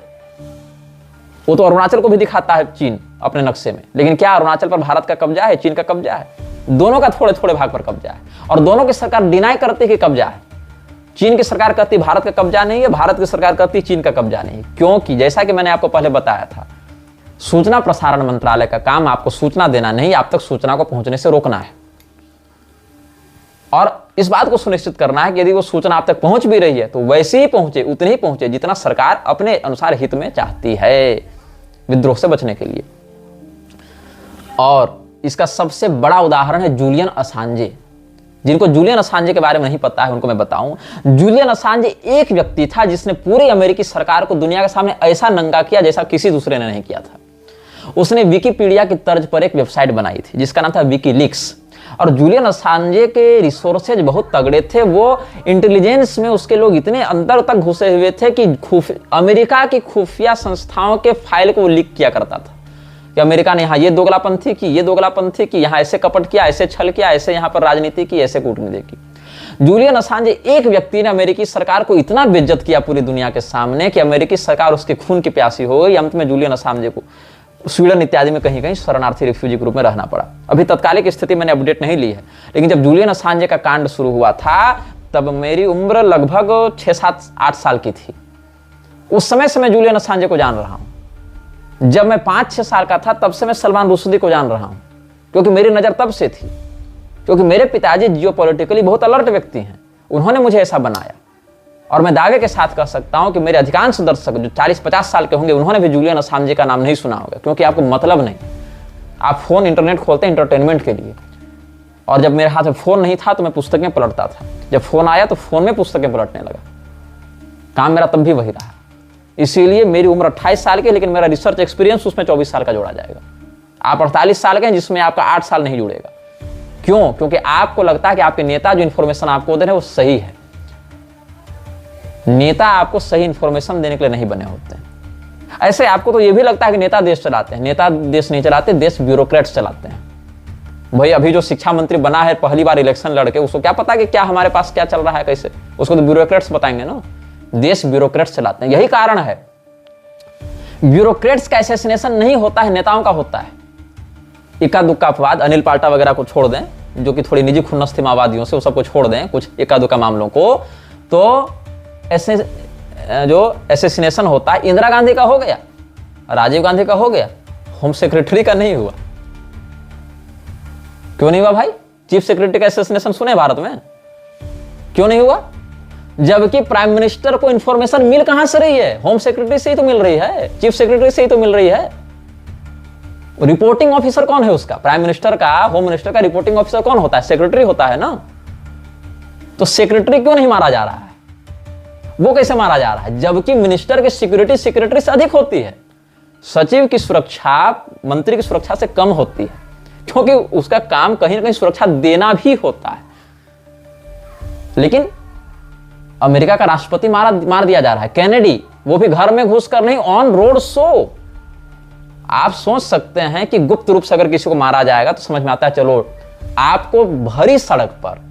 वो तो अरुणाचल को भी दिखाता है चीन अपने नक्शे में, लेकिन क्या अरुणाचल पर भारत का कब्जा है, चीन का कब्जा है? दोनों का थोड़े थोड़े भाग पर कब्जा है। और दोनों की सरकार डिनाई करती है कि कब्जा है। चीन की सरकार कहती है भारत का कब्जा नहीं है, भारत की सरकार कहती है चीन का कब्जा नहीं है। क्योंकि जैसा कि मैंने आपको पहले बताया था, सूचना प्रसारण मंत्रालय का काम आपको सूचना देना नहीं, आप तक सूचना को पहुंचने से रोकना है। और इस बात को सुनिश्चित करना है कि यदि वो सूचना आप तक पहुंच भी रही है तो वैसे ही पहुंचे, उतनी ही पहुंचे जितना सरकार अपने अनुसार हित में चाहती है, विद्रोह से बचने के लिए। और इसका सबसे बड़ा उदाहरण है जूलियन असांजे। जिनको जूलियन असांजे के बारे में नहीं पता है उनको मैं बताऊं, जूलियन असांजे एक व्यक्ति था जिसने पूरी अमेरिकी सरकार को दुनिया के सामने ऐसा नंगा किया जैसा किसी दूसरे ने नहीं किया था। उसने विकिपीडिया की तर्ज पर एक वेबसाइट बनाई थी जिसका नाम था विकीलीक्स। और जूलियन असांजे के रिसोर्सेज बहुत तगड़े थे। वो इंटेलिजेंस में उसके लोग इतने अंदर तक घुसे हुए थे कि अमेरिका की खुफिया संस्थाओं के फाइल को वो लीक किया करता था कि अमेरिका ने यहाँ ये दोगलापंथी की, ये दोगलापंथी की, यहाँ ऐसे कपट किया, ऐसे छल किया, ऐसे यहाँ पर राजनीति की, ऐसे कूटनीति की। जूलियन असांजे एक व्यक्ति ने अमेरिकी सरकार को इतना बेइज्जत किया पूरी दुनिया के सामने कि अमेरिकी सरकार उसके खून की प्यासी हो गई। अंत में जूलियन असांजे को स्वीडन इत्यादि में कहीं कहीं शरणार्थी रिफ्यूजी के रूप में रहना पड़ा। अभी तत्कालिक स्थिति मैंने अपडेट नहीं ली है, लेकिन जब जूलियन असांजे का कांड शुरू हुआ था तब मेरी उम्र लगभग 6-7-8 साल की थी। उस समय से मैं जूलियन असांजे को जान रहा हूं। जब मैं 5-6 साल का था तब से मैं सलमान रुश्दी को जान रहा हूं, क्योंकि मेरी नजर तब से थी, क्योंकि मेरे पिताजी जियोपॉलिटिकली बहुत अलर्ट व्यक्ति हैं। उन्होंने मुझे ऐसा बनाया, और मैं दावे के साथ कह सकता हूं कि मेरे अधिकांश दर्शक जो 40-50 साल के होंगे उन्होंने भी जूलियन असांजे का नाम नहीं सुना होगा, क्योंकि आपको मतलब नहीं। आप फोन इंटरनेट खोलते हैं एंटरटेनमेंट के लिए, और जब मेरे हाथ में फोन नहीं था तो मैं पुस्तकें पलटता था। जब फोन आया तो फोन में पुस्तकें पलटने लगा। काम मेरा तब भी वही रहा। इसीलिए मेरी उम्र 28 साल की, लेकिन मेरा रिसर्च एक्सपीरियंस उसमें 24 साल का जोड़ा जाएगा। आप 48 साल के हैं, जिसमें आपका 8 साल नहीं जुड़ेगा। क्यों? क्योंकि आपको लगता है कि आपके नेता जो इंफॉर्मेशन आपको दे रहे हैं वो सही है। नेता आपको सही इंफॉर्मेशन देने के लिए नहीं बने होते हैं। ऐसे आपको तो ये भी लगता है कि नेता देश चलाते हैं। नेता देश नहीं चलाते, देश ब्यूरोक्रेट्स चलाते हैं। भाई अभी जो शिक्षा मंत्री बना है पहली बार इलेक्शन लड़के, उसको क्या पता कि क्या हमारे पास क्या चल रहा है, कैसे? उसको तो ब्यूरोक्रेट्स बताएंगे ना। देश ब्यूरोक्रेट्स चलाते हैं। यही कारण है ब्यूरोक्रेट्स का असैसिनेशन नहीं होता है, नेताओं का होता है। इक्का दुक्का अपवाद, अनिल पाल्टा वगैरह को छोड़ दें, जो कि थोड़ी निजी खुन्नस थी माओवादियों से, वो सबको छोड़ दें, कुछ इक्का दुक्का मामलों को, तो ऐसे जो असैसिनेशन होता है, इंदिरा गांधी का हो गया, राजीव गांधी का हो गया, होम सेक्रेटरी का नहीं हुआ। क्यों नहीं हुआ भाई? चीफ सेक्रेटरी का असैसिनेशन सुने भारत में? क्यों नहीं हुआ? जबकि प्राइम मिनिस्टर को इंफॉर्मेशन मिल कहां से रही है? होम सेक्रेटरी से ही तो मिल रही है, चीफ सेक्रेटरी से ही तो मिल रही है। रिपोर्टिंग ऑफिसर कौन है उसका? प्राइम मिनिस्टर का, होम मिनिस्टर का रिपोर्टिंग ऑफिसर कौन होता है? सेक्रेटरी होता है ना। तो सेक्रेटरी क्यों नहीं मारा जा रहा है? वो कैसे मारा जा रहा है? जबकि मिनिस्टर की सिक्योरिटी सेक्रेटरी से अधिक होती है। सचिव की सुरक्षा मंत्री की सुरक्षा से कम होती है, क्योंकि उसका काम कहीं ना कहीं सुरक्षा देना भी होता है। लेकिन अमेरिका का राष्ट्रपति मार दिया जा रहा है, केनेडी, वो भी घर में घुसकर नहीं, ऑन रोड शो। आप सोच सकते हैं कि गुप्त रूप से अगर किसी को मारा जाएगा तो समझ में आता है, चलो आपको भरी सड़क पर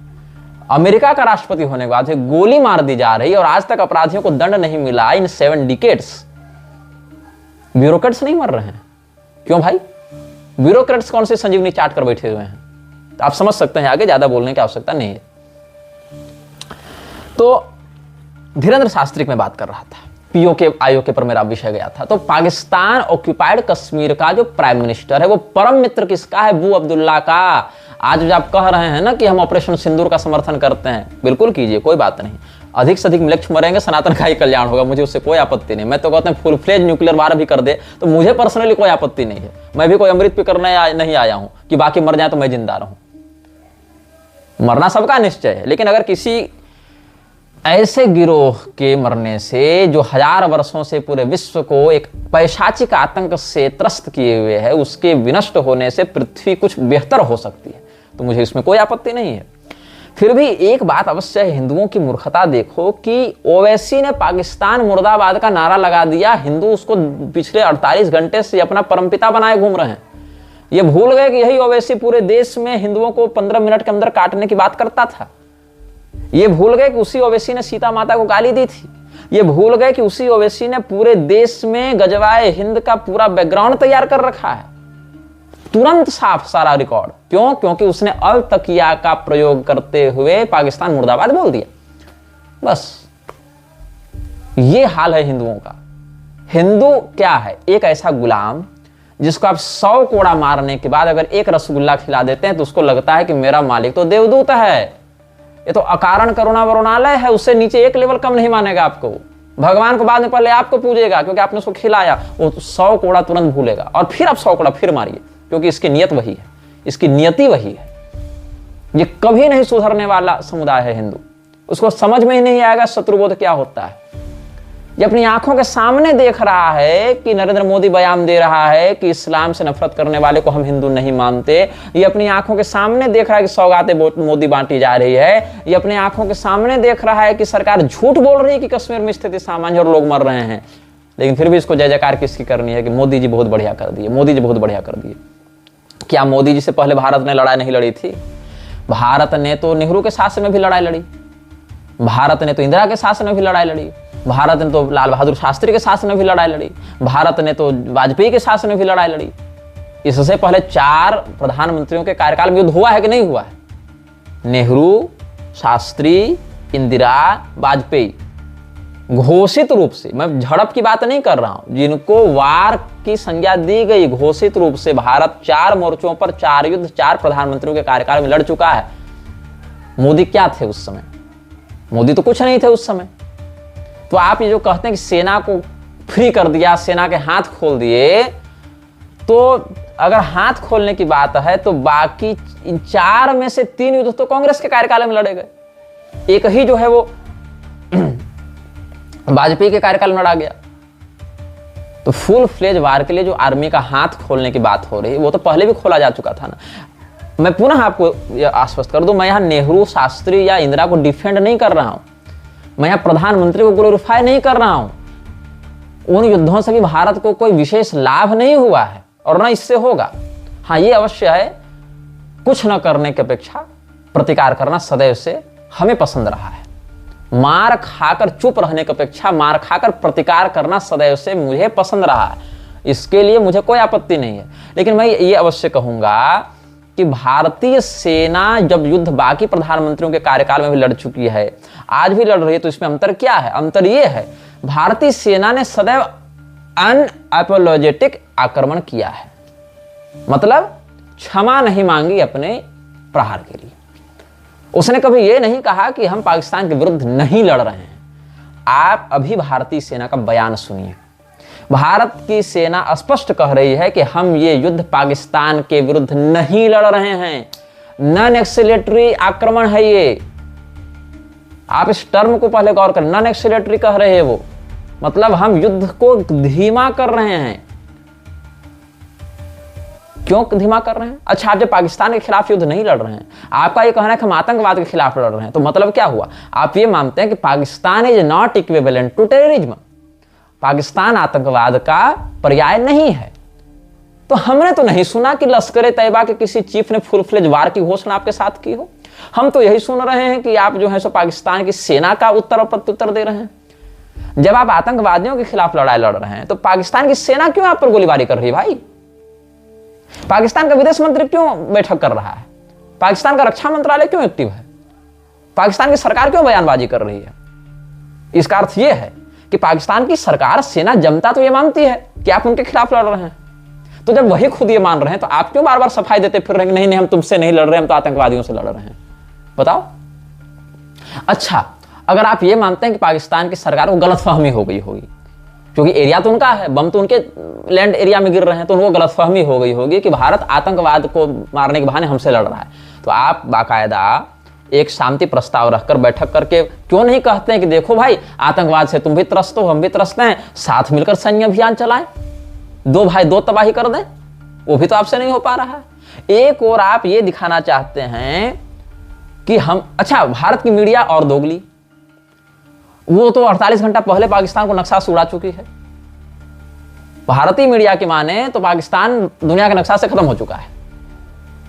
अमेरिका का राष्ट्रपति होने के बाद गोली मार दी जा रही है, और आज तक अपराधियों को दंड नहीं मिला इन 7 डिकेड्स। ब्यूरोक्रेट्स नहीं मर रहे हैं। क्यों भाई? ब्यूरोक्रेट्स कौन से संजीवनी चाट कर बैठे हुए हैं? तो आप समझ सकते हैं, आगे ज्यादा बोलने की आवश्यकता नहीं है। तो धीरेन्द्र शास्त्री की मैं बात कर रहा था, पीओके आईओके पर मेरा विषय गया था। तो पाकिस्तान ऑक्यूपाइड कश्मीर का जो प्राइम मिनिस्टर है वो परम मित्र किसका है? अबू अब्दुल्ला का। आज जो आप कह रहे हैं ना कि हम ऑपरेशन सिंदूर का समर्थन करते हैं, बिल्कुल कीजिए, कोई बात नहीं। अधिक से अधिक मिलक्ष मरेंगे, सनातन का ही कल्याण होगा, मुझे उससे कोई आपत्ति नहीं। मैं तो कहता हूं फुल फ्लेज न्यूक्लियर वार भी कर दे तो मुझे पर्सनली कोई आपत्ति नहीं है। मैं भी कोई अमृत पे करने नहीं आया हूं कि बाकी मर जाए तो मैं जिंदा रहूं। मरना सबका निश्चय है, लेकिन अगर किसी ऐसे गिरोह के मरने से जो 1000 वर्षों से पूरे विश्व को एक पैशाचिक आतंक से त्रस्त किए हुए है, उसके विनष्ट होने से पृथ्वी कुछ बेहतर हो सकती है, तो मुझे इसमें कोई आपत्ति नहीं है। फिर भी एक बात अवश्य है, हिंदुओं की मूर्खता देखो कि ओवैसी ने पाकिस्तान मुर्दाबाद का नारा लगा दिया, हिंदू उसको पिछले 48 घंटे से अपना परमपिता बनाए घूम रहे हैं। ये भूल गए कि यही ओवैसी पूरे देश में हिंदुओं को 15 मिनट के अंदर काटने की बात करता था। ये भूल गए कि उसी ओवैसी ने सीता माता को गाली दी थी। ये भूल गए कि उसी ओवैसी ने पूरे देश में गजवाए हिंद का पूरा बैकग्राउंड तैयार कर रखा है, तुरंत साफ सारा रिकॉर्ड। क्यों? क्योंकि उसने अल तकिया का प्रयोग करते हुए पाकिस्तान मुर्दाबाद बोल दिया। बस ये हाल है हिंदुओं का। हिंदू क्या है? एक ऐसा गुलाम जिसको आप 100 कोड़ा मारने के बाद अगर एक रसगुल्ला खिला देते हैं तो उसको लगता है कि मेरा मालिक तो देवदूत है, ये तो अकारण करुणा वरुणालय है, उससे नीचे एक लेवल कम नहीं मानेगा आपको। भगवान को बाद में पहले आपको पूजेगा, क्योंकि आपने उसको खिलाया। वो 100 कोड़ा तुरंत भूलेगा, और फिर आप 100 कोड़ा फिर मारिए, क्योंकि इसकी नियत वही है, इसकी नियति वही है। ये कभी नहीं सुधरने वाला समुदाय है हिंदू। उसको समझ में ही नहीं आएगा शत्रुबोध क्या होता है। ये अपनी आंखों के सामने देख रहा है कि नरेंद्र मोदी बयान दे रहा है कि इस्लाम से नफरत करने वाले को हम हिंदू नहीं मानते। ये अपनी आंखों के सामने देख रहा है कि सौगातें मोदी बांटी जा रही है। ये अपनी आंखों के सामने देख रहा है कि सरकार झूठ बोल रही है कि कश्मीर में स्थिति सामान्य और लोग मर रहे हैं, लेकिन फिर भी इसको जय जयकार किसकी करनी है कि मोदी जी बहुत बढ़िया कर दिए, मोदी जी बहुत बढ़िया कर दिए। क्या मोदी जी से पहले भारत ने लड़ाई नहीं लड़ी थी? भारत ने तो नेहरू के शासन में भी लड़ाई लड़ी, भारत ने तो इंदिरा के शासन में भी लड़ाई लड़ी। भारत ने तो लाल बहादुर शास्त्री के शासन में भी लड़ाई लड़ी, भारत ने तो वाजपेयी के शासन में भी लड़ाई लड़ी। इससे पहले 4 प्रधानमंत्रियों के कार्यकाल में युद्ध हुआ है कि नहीं हुआ है? नेहरू, शास्त्री, इंदिरा, वाजपेयी। घोषित रूप से, मैं झड़प की बात नहीं कर रहा हूं, जिनको वार की संज्ञा दी गई, घोषित रूप से भारत 4 मोर्चों पर 4 युद्ध 4 प्रधानमंत्रियों के कार्यकाल में लड़ चुका है। मोदी क्या थे उस समय? मोदी तो कुछ नहीं थे उस समय। तो आप ये जो कहते हैं कि सेना को फ्री कर दिया, सेना के हाथ खोल दिए, तो अगर हाथ खोलने की बात है तो बाकी इन 4 में से 3 युद्ध तो कांग्रेस के कार्यकाल में लड़े गए। एक ही जो है वो वाजपेयी के कार्यकाल में लड़ा गया। तो फुल फ्लेज वार के लिए जो आर्मी का हाथ खोलने की बात हो रही है, वो तो पहले भी खोला जा चुका था ना। मैं पुनः आपको यह आश्वस्त कर दूं, मैं यहां नेहरू, शास्त्री या इंदिरा को डिफेंड नहीं कर रहा हूं, मैं यहां प्रधानमंत्री को ग्लोरीफाई नहीं कर रहा हूं। उन युद्धों से भी भारत को कोई विशेष लाभ नहीं हुआ है और ना इससे होगा। हाँ, ये अवश्य है, कुछ न करने की अपेक्षा प्रतिकार करना सदैव से हमें पसंद रहा है। मार खाकर चुप रहने की अपेक्षा मार खाकर प्रतिकार करना सदैव से मुझे पसंद रहा है। इसके लिए मुझे कोई आपत्ति नहीं है। लेकिन मैं ये अवश्य कहूंगा कि भारतीय सेना जब युद्ध बाकी प्रधानमंत्रियों के कार्यकाल में भी लड़ चुकी है, आज भी लड़ रही है, तो इसमें अंतर क्या है? अंतर ये है, भारतीय सेना ने सदैव अनअपोलोजेटिक आक्रमण किया है, मतलब क्षमा नहीं मांगी अपने प्रहार के लिए। उसने कभी यह नहीं कहा कि हम पाकिस्तान के विरुद्ध नहीं लड़ रहे हैं। आप अभी भारतीय सेना का बयान सुनिए। भारत की सेना स्पष्ट कह रही है कि हम ये युद्ध पाकिस्तान के विरुद्ध नहीं लड़ रहे हैं, नॉन एक्सीलेटरी आक्रमण है ये। आप इस टर्म को पहले गौर करें, नॉन एक्सीलेटरी कह रहे हैं वो, मतलब हम युद्ध को धीमा कर रहे हैं। क्यों धीमा कर रहे हैं? अच्छा, आप जब पाकिस्तान के खिलाफ युद्ध नहीं लड़ रहे हैं, आपका ये कहना है कि हम आतंकवाद के खिलाफ लड़ रहे हैं, तो मतलब क्या हुआ? आप ये मानते हैं कि Pakistan is not equivalent to terrorism, Pakistan आतंकवाद का पर्याय नहीं है। तो हमने तो नहीं सुना कि लश्कर तैयबा के किसी चीफ ने फुल फ्लेज वार की घोषणा आपके साथ की हो। हम तो यही सुन रहे हैं कि आप जो है सो पाकिस्तान की सेना का उत्तर और प्रत्युत्तर दे रहे हैं। जब आप आतंकवादियों के खिलाफ लड़ाई लड़ रहे हैं तो पाकिस्तान की सेना क्यों आप पर गोलीबारी कर रही है भाई? पाकिस्तान का विदेश मंत्री क्यों बैठक कर रहा है? पाकिस्तान का रक्षा मंत्रालय क्यों एक्टिव है? पाकिस्तान की सरकार क्यों बयानबाजी कर रही है? इसका अर्थ यह है कि पाकिस्तान की सरकार, सेना, जनता तो यह मानती है कि आप उनके खिलाफ लड़ रहे हैं। तो जब वही खुद ये मान रहे हैं तो आप क्यों बार बार सफाई देते फिर रहे हैं? नहीं नहीं, हम तुमसे नहीं लड़ रहे, हम तो आतंकवादियों से लड़ रहे हैं। बताओ। अच्छा, अगर आप ये मानते हैं कि पाकिस्तान की सरकार को गलतफहमी हो गई होगी, क्योंकि एरिया तो उनका है, बम तो उनके लैंड एरिया में गिर रहे हैं, तो उनको गलतफहमी हो गई होगी कि भारत आतंकवाद को मारने के बहाने हमसे लड़ रहा है, तो आप बाकायदा एक शांति प्रस्ताव रखकर बैठक करके क्यों नहीं कहते हैं कि देखो भाई, आतंकवाद से तुम भी त्रस्त हो, हम भी त्रस्त हैं, साथ मिलकर सैन्य अभियान चलाएं, 2 भाई 2 तबाही कर दें? वो भी तो आपसे नहीं हो पा रहा है। एक और आप ये दिखाना चाहते हैं कि हम, अच्छा, भारत की मीडिया और दोगली, वो तो 48 घंटा पहले पाकिस्तान को नक्शा से उड़ा चुकी है। भारतीय मीडिया की माने तो पाकिस्तान दुनिया के नक्शा से खत्म हो चुका है।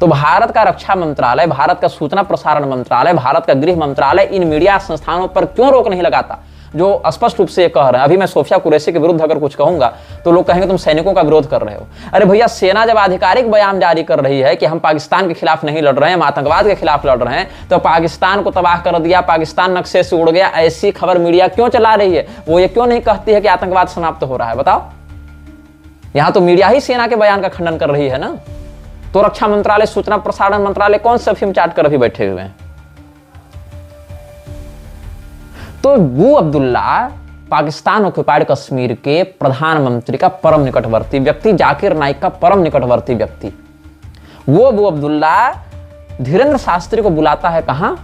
तो भारत का रक्षा मंत्रालय, भारत का सूचना प्रसारण मंत्रालय, भारत का गृह मंत्रालय इन मीडिया संस्थानों पर क्यों रोक नहीं लगाता, जो स्पष्ट रूप से ये कह रहे हैं? अभी मैं सोफिया कुरैशी के विरुद्ध अगर कुछ कहूंगा तो लोग कहेंगे तुम सैनिकों का विरोध कर रहे हो। अरे भैया, सेना जब आधिकारिक बयान जारी कर रही है कि हम पाकिस्तान के खिलाफ नहीं लड़ रहे हैं, हम आतंकवाद के खिलाफ लड़ रहे हैं, तो पाकिस्तान को तबाह कर दिया, पाकिस्तान नक्शे से उड़ गया, ऐसी खबर मीडिया क्यों चला रही है? वो ये क्यों नहीं कहती है कि आतंकवाद समाप्त हो रहा है? बताओ। यहां तो मीडिया ही सेना के बयान का खंडन कर रही है ना। तो रक्षा मंत्रालय, सूचना प्रसारण मंत्रालय कौन सा फिल्म चाट कर अभी बैठे हुए हैं? तो अबू अब्दुल्ला पाकिस्तान ऑक्युपाइड कश्मीर के प्रधानमंत्री का परम निकटवर्ती व्यक्ति, जाकिर नाइक का परम निकटवर्ती व्यक्ति, वो अबू अब्दुल्ला धीरेन्द्र शास्त्री को बुलाता है कहां?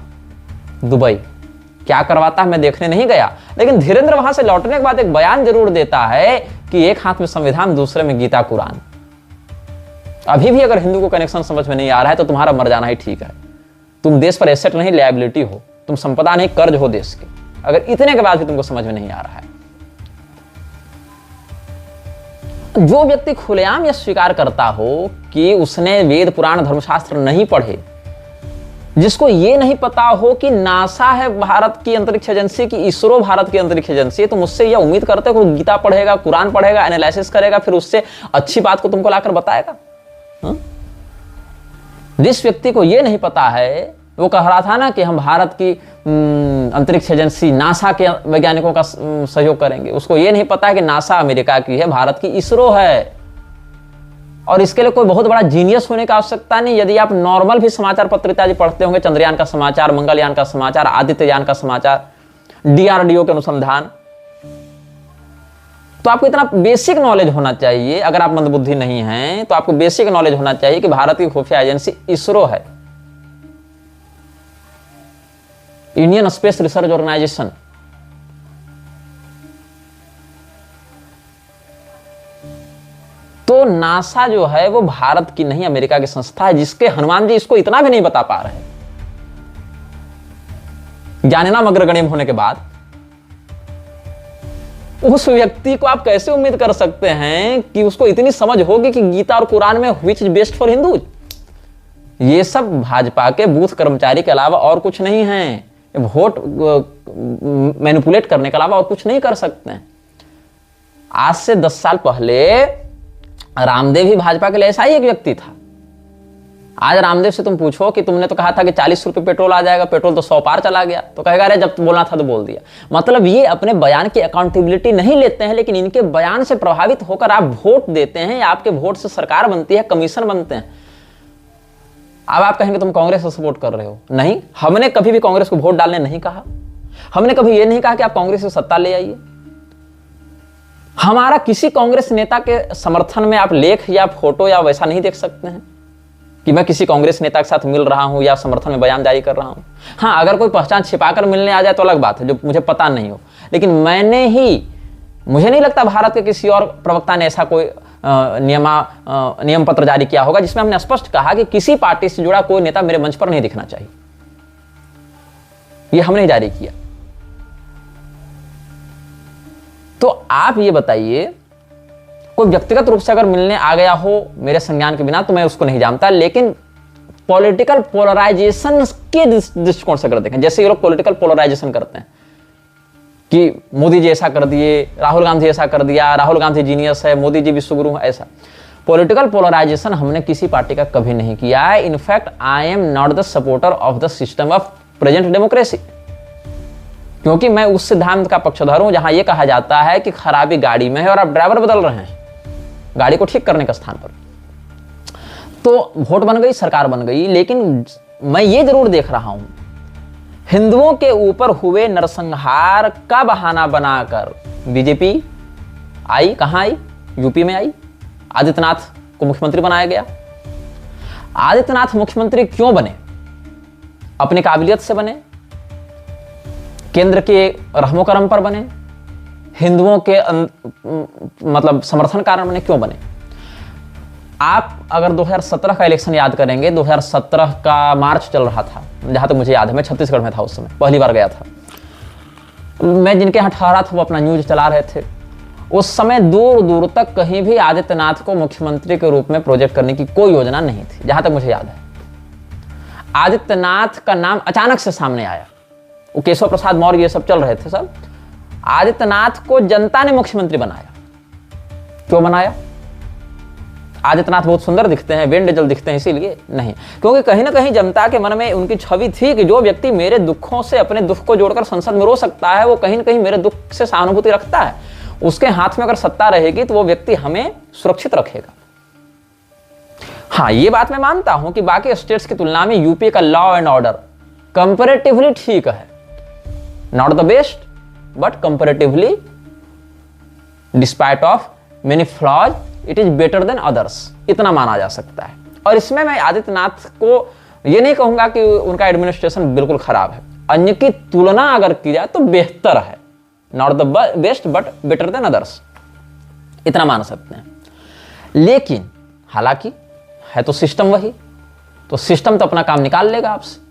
दुबई। क्या करवाता है मैं देखने नहीं गया, लेकिन धीरेन्द्र वहां से लौटने के बाद एक बयान जरूर देता है कि एक हाथ में संविधान, दूसरे में गीता कुरान। अभी भी अगर हिंदू को कनेक्शन समझ में नहीं आ रहा है तो तुम्हारा मर जाना ही ठीक है। तुम देश पर एसेट नहीं, लायबिलिटी हो, तुम संपदा नहीं, कर्ज हो देश के। अगर इतने के बाद भी तुमको समझ में नहीं आ रहा है, जो व्यक्ति खुलेआम यह स्वीकार करता हो कि उसने वेद पुराण धर्मशास्त्र नहीं पढ़े, जिसको ये नहीं पता हो कि नासा है भारत की अंतरिक्ष एजेंसी, की इसरो भारत की अंतरिक्ष एजेंसी है, तो मुझसे यह उम्मीद करते हो गीता पढ़ेगा, कुरान पढ़ेगा, एनालिसिस करेगा, फिर उससे अच्छी बात को तुमको लाकर बताएगा? जिस व्यक्ति को यह नहीं पता है, वो कह रहा था ना कि हम भारत की अंतरिक्ष एजेंसी नासा के वैज्ञानिकों का सहयोग करेंगे, उसको यह नहीं पता है कि नासा अमेरिका की है, भारत की इसरो है। और इसके लिए कोई बहुत बड़ा जीनियस होने की आवश्यकता नहीं। यदि आप नॉर्मल भी समाचार पत्र इत्यादि पढ़ते होंगे, चंद्रयान का समाचार, मंगलयान का समाचार, आदित्ययान का समाचार, डीआरडीओ के अनुसंधान, तो आपको इतना बेसिक नॉलेज होना चाहिए। अगर आप मंदबुद्धि नहीं हैं तो आपको बेसिक नॉलेज होना चाहिए कि भारत की खुफिया एजेंसी इसरो है, इंडियन स्पेस रिसर्च ऑर्गेनाइजेशन। तो नासा जो है वो भारत की नहीं, अमेरिका की संस्था है, जिसके हनुमान जी इसको इतना भी नहीं बता पा रहे, ज्ञानेनाम अग्रगण्य होने के बाद। उस व्यक्ति को आप कैसे उम्मीद कर सकते हैं कि उसको इतनी समझ होगी कि गीता और कुरान में which is best for Hindus? ये सब भाजपा के बूथ कर्मचारी के अलावा और कुछ नहीं है। वोट मैनिपुलेट करने के अलावा और कुछ नहीं कर सकते हैं। आज से 10 साल पहले रामदेव ही भाजपा के लिए ऐसा ही एक व्यक्ति था। आज रामदेव से तुम पूछो कि तुमने तो कहा था कि 40 रुपए पेट्रोल आ जाएगा, पेट्रोल तो 100 पार चला गया, तो कहेगा अरे जब बोलना था तो बोल दिया। मतलब ये अपने बयान की अकाउंटेबिलिटी नहीं लेते हैं, लेकिन इनके बयान से प्रभावित होकर आप वोट देते हैं, आपके वोट से सरकार बनती है, कमीशन बनते हैं। अब आप कहेंगे तुम कांग्रेस को सपोर्ट कर रहे हो। नहीं, हमने कभी भी कांग्रेस को वोट डालने नहीं कहा। हमने कभी यह नहीं कहा कि आप कांग्रेस की सत्ता ले आइए। हमारा किसी कांग्रेस नेता के समर्थन में आप लेख या फोटो या वैसा नहीं देख सकते हैं कि मैं किसी कांग्रेस नेता के साथ मिल रहा हूं या समर्थन में बयान जारी कर रहा हूं। हां, अगर कोई पहचान छिपाकर मिलने आ जाए तो अलग बात है, जो मुझे पता नहीं हो। लेकिन मुझे नहीं लगता भारत के किसी और प्रवक्ता ने ऐसा कोई नियम पत्र जारी किया होगा जिसमें हमने स्पष्ट कहा कि किसी पार्टी से जुड़ा कोई नेता मेरे मंच पर नहीं दिखना चाहिए। यह हमने जारी किया। तो आप ये बताइए, कोई व्यक्तिगत रूप से अगर मिलने आ गया हो मेरे संज्ञान के बिना तो मैं उसको नहीं जानता, लेकिन पॉलिटिकल पोलराइजेशन के दृष्टिकोण से अगर देखें, जैसे ये लोग पॉलिटिकल पोलराइजेशन करते हैं कि मोदी जी ऐसा कर दिए, राहुल गांधी ऐसा कर दिया, राहुल गांधी जीनियस है, मोदी जी विश्वगुरु है, ऐसा पॉलिटिकल पोलराइजेशन हमने किसी पार्टी का कभी नहीं किया है। In fact I am not the supporter of the system of present democracy, क्योंकि मैं उस सिद्धांत का पक्षधर हूं जहां यह कहा जाता है कि खराबी गाड़ी में है और आप ड्राइवर बदल रहे हैं गाड़ी को ठीक करने के स्थान पर। तो वोट बन गई, सरकार बन गई, लेकिन मैं ये जरूर देख रहा हूं, हिंदुओं के ऊपर हुए नरसंहार का बहाना बनाकर बीजेपी आई। कहां आई? यूपी में आई। आदित्यनाथ को मुख्यमंत्री बनाया गया। आदित्यनाथ मुख्यमंत्री क्यों बने? अपनी काबिलियत से बने, केंद्र के रहमो करम पर बने, हिंदुओं के मतलब समर्थन कारण बने। क्यों बने? आप अगर 2017 का इलेक्शन याद करेंगे, 2017 का मार्च चल रहा था, जहां तक मुझे याद है, मैं छत्तीसगढ़ में था उस समय, पहली बार गया था मैं। जिनके यहाँ ठहरा था वो अपना न्यूज चला रहे थे। उस समय दूर दूर तक कहीं भी आदित्यनाथ को मुख्यमंत्री के रूप में प्रोजेक्ट करने की कोई योजना नहीं थी, जहां तक मुझे याद है। आदित्यनाथ का नाम अचानक से सामने आया, वो केशव प्रसाद मौर्य ये सब चल रहे थे सब। आदित्यनाथ को जनता ने मुख्यमंत्री बनाया। क्यों बनाया? आदित्यनाथ बहुत सुंदर दिखते हैं, वेंडजल दिखते हैं, इसीलिए नहीं, क्योंकि कहीं ना कहीं जनता के मन में उनकी छवि थी कि जो व्यक्ति मेरे दुखों से अपने दुख को जोड़कर संसद में रो सकता है, वो कहीं ना कहीं मेरे दुख से सहानुभूति रखता है। उसके हाथ में अगर सत्ता रहेगी तो वो व्यक्ति हमें सुरक्षित रखेगा। हाँ, ये बात मैं मानता हूं कि बाकी स्टेट्स की तुलना में यूपी का लॉ एंड ऑर्डर कंपैरेटिवली ठीक है, not the best but comparatively, despite of many flaws, it is better than others, इतना माना जा सकता है। और इसमें मैं आदित्यनाथ को यह नहीं कहूंगा कि उनका एडमिनिस्ट्रेशन बिल्कुल खराब है। अन्य की तुलना अगर की जाए तो बेहतर है, not the best but better than others, इतना मान सकते हैं। लेकिन हालांकि है तो सिस्टम वही, तो सिस्टम तो अपना काम निकाल लेगा आपसे।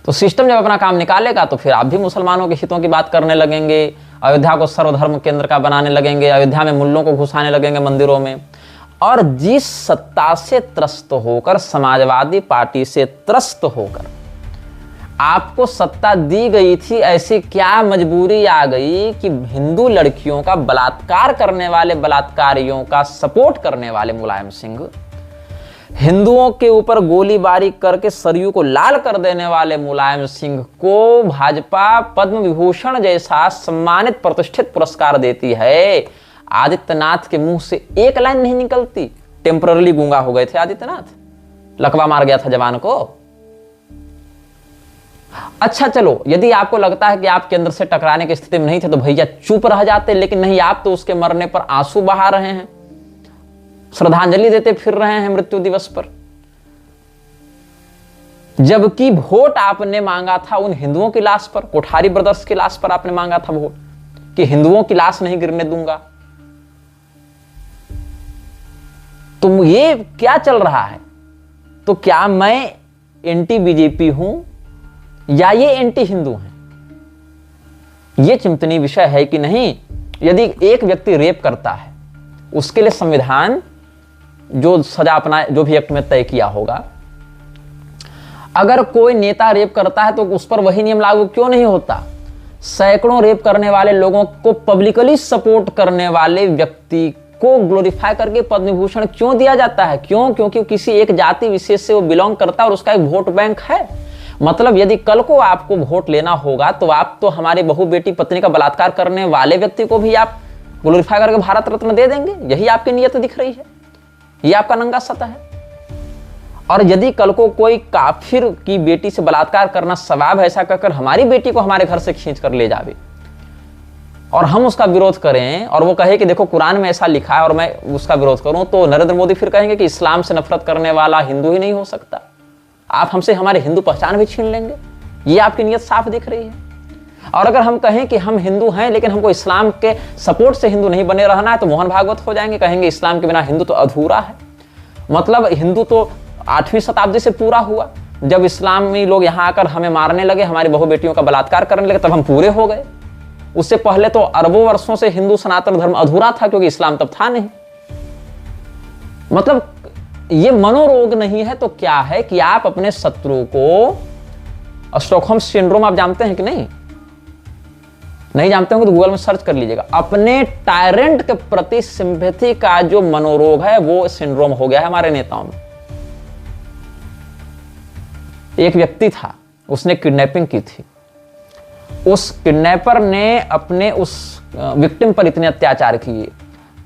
तो सिस्टम जब अपना काम निकालेगा तो फिर आप भी मुसलमानों के हितों की बात करने लगेंगे, अयोध्या को सर्वधर्म केंद्र का बनाने लगेंगे, अयोध्या में मुल्लों को घुसाने लगेंगे मंदिरों में। और जिस सत्ता से त्रस्त होकर, समाजवादी पार्टी से त्रस्त होकर आपको सत्ता दी गई थी, ऐसी क्या मजबूरी आ गई कि हिंदू लड़कियों का बलात्कार करने वाले बलात्कारियों का सपोर्ट करने वाले मुलायम सिंह, हिंदुओं के ऊपर गोलीबारी करके सरयू को लाल कर देने वाले मुलायम सिंह को भाजपा पद्म विभूषण जैसा सम्मानित प्रतिष्ठित पुरस्कार देती है। आदित्यनाथ के मुंह से एक लाइन नहीं निकलती। टेम्पररी गूंगा हो गए थे आदित्यनाथ, लकवा मार गया था जवान को। अच्छा चलो, यदि आपको लगता है कि आप केंद्र से टकराने की स्थिति में नहीं थे तो भैया चुप रह जाते, लेकिन नहीं, आप तो उसके मरने पर आंसू बहा रहे हैं, श्रद्धांजलि देते फिर रहे हैं मृत्यु दिवस पर, जबकि वोट आपने मांगा था उन हिंदुओं की लाश पर, कोठारी ब्रदर्स की लाश पर आपने मांगा था वोट कि हिंदुओं की लाश नहीं गिरने दूंगा। तो ये क्या चल रहा है? तो क्या मैं एंटी बीजेपी हूं या ये एंटी हिंदू हैं? ये चिंतनीय विषय है कि नहीं। यदि एक व्यक्ति रेप करता है, उसके लिए संविधान जो सजा अपना जो भी एक्ट में तय किया होगा, अगर कोई नेता रेप करता है तो उस पर वही नियम लागू क्यों नहीं होता? सैकड़ों रेप करने वाले लोगों को पब्लिकली सपोर्ट करने वाले व्यक्ति को ग्लोरीफाई करके पद्म विभूषण क्यों दिया जाता है? क्यों? क्योंकि किसी एक जाति विशेष से वो बिलोंग करता है और उसका एक वोट बैंक है। मतलब यदि कल को आपको वोट लेना होगा तो आप तो हमारी बहू बेटी पत्नी का बलात्कार करने वाले व्यक्ति को भी आप ग्लोरीफाई करके भारत रत्न दे देंगे। यही आपकी नीयत दिख रही है, ये आपका नंगा सत्य है। और यदि कल को कोई काफिर की बेटी से बलात्कार करना सवाब ऐसा कहकर हमारी बेटी को हमारे घर से खींच कर ले जावे और हम उसका विरोध करें और वो कहे कि देखो कुरान में ऐसा लिखा है और मैं उसका विरोध करूं, तो नरेंद्र मोदी फिर कहेंगे कि इस्लाम से नफरत करने वाला हिंदू ही नहीं हो सकता, आप हमसे हमारे हिंदू पहचान भी छीन लेंगे। ये आपकी नीयत साफ दिख रही है। और अगर हम कहें कि हम हिंदू हैं लेकिन हमको इस्लाम के सपोर्ट से हिंदू नहीं बने रहना है, तो मोहन भागवत हो जाएंगे, कहेंगे इस्लाम के बिना हिंदू तो अधूरा है। मतलब हिंदू तो 8वीं शताब्दी से पूरा हुआ, जब इस्लामी लोग यहाँ आकर हमें मारने लगे, हमारी बहु बेटियों का बलात्कार करने लगे, तब हम पूरे हो गए। उससे पहले तो अरबों वर्षों से हिंदू सनातन धर्म अधूरा था क्योंकि इस्लाम तब था नहीं। मतलब ये मनोरोग नहीं है तो क्या है कि आप अपने शत्रु को, स्टॉकहोम सिंड्रोम आप जानते हैं कि नहीं? नहीं जानते होंगे तो गूगल में सर्च कर लीजिएगा। अपने टायरेंट के प्रति सिंपैथी का जो मनोरोग है वो सिंड्रोम हो गया है हमारे नेताओं में। एक व्यक्ति था, उसने किडनैपिंग की थी, उस किडनैपर ने अपने उस विक्टिम पर इतने अत्याचार किए,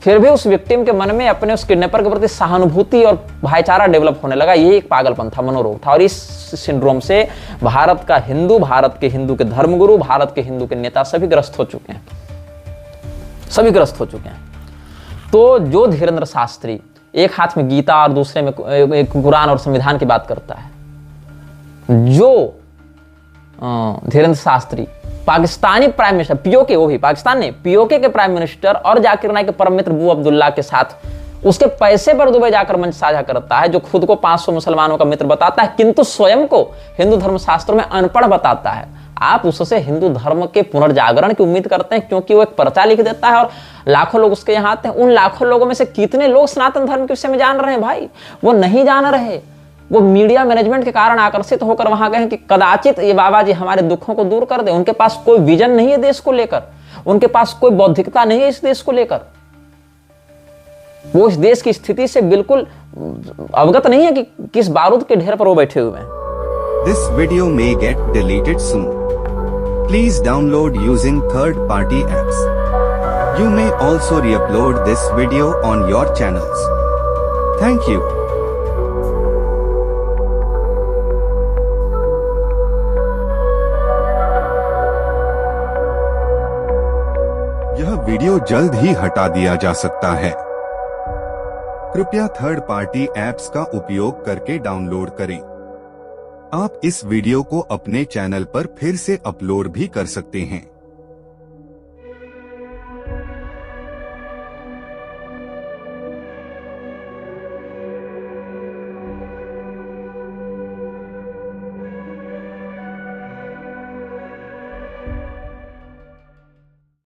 फिर भी उस विक्टिम के मन में अपने उस किडनैपर के प्रति सहानुभूति और भाईचारा डेवलप होने लगा। ये एक पागलपन था, मनोरोग था। और इस सिंड्रोम से भारत का हिंदू, भारत के हिंदू के धर्मगुरु, भारत के हिंदू के नेता सभी ग्रस्त हो चुके हैं, सभी ग्रस्त हो चुके हैं। तो जो धीरेन्द्र शास्त्री एक हाथ में गीता और दूसरे में एक कुरान और संविधान की बात करता है, जो Dhirendra Shastri Pakistani prime minister PoK, वो भी पाकिस्तान ने पीओके के प्राइम मिनिस्टर और जाकिर नाइक के परम मित्र बू अब्दुल्ला के साथ उसके पैसे पर दुबई जाकर मंच साझा करता है, जो खुद को 500 मुसलमानों का मित्र बताता है किंतु स्वयं को हिंदू धर्म शास्त्रों में अनपढ़ बताता है। आप उससे हिंदू धर्म के पुनर्जागरण की उम्मीद करते हैं क्योंकि वो एक पर्चा लिख देता है और लाखों लोग उसके यहाँ आते हैं। उन लाखों लोगों में से कितने लोग सनातन धर्म के विषय में जान रहे हैं भाई? वो नहीं जान रहे। वो मीडिया मैनेजमेंट के कारण आकर्षित होकर वहां गए कि कदाचित ये बाबा जी हमारे दुखों को दूर कर दे। उनके पास कोई विजन नहीं है देश को लेकर, उनके पास कोई बौद्धिकता नहीं है इस देश को लेकर। वो इस देश की स्थिति से बिल्कुल अवगत नहीं है कि किस बारूद के ढेर पर वो बैठे हुए हैं। This video may get deleted soon. Please download using third-party apps. You may also re-upload this video on your channels. Thank you. यह वीडियो जल्द ही हटा दिया जा सकता है। कृपया थर्ड पार्टी ऐप्स का उपयोग करके डाउनलोड करें। आप इस वीडियो को अपने चैनल पर फिर से अपलोड भी कर सकते हैं।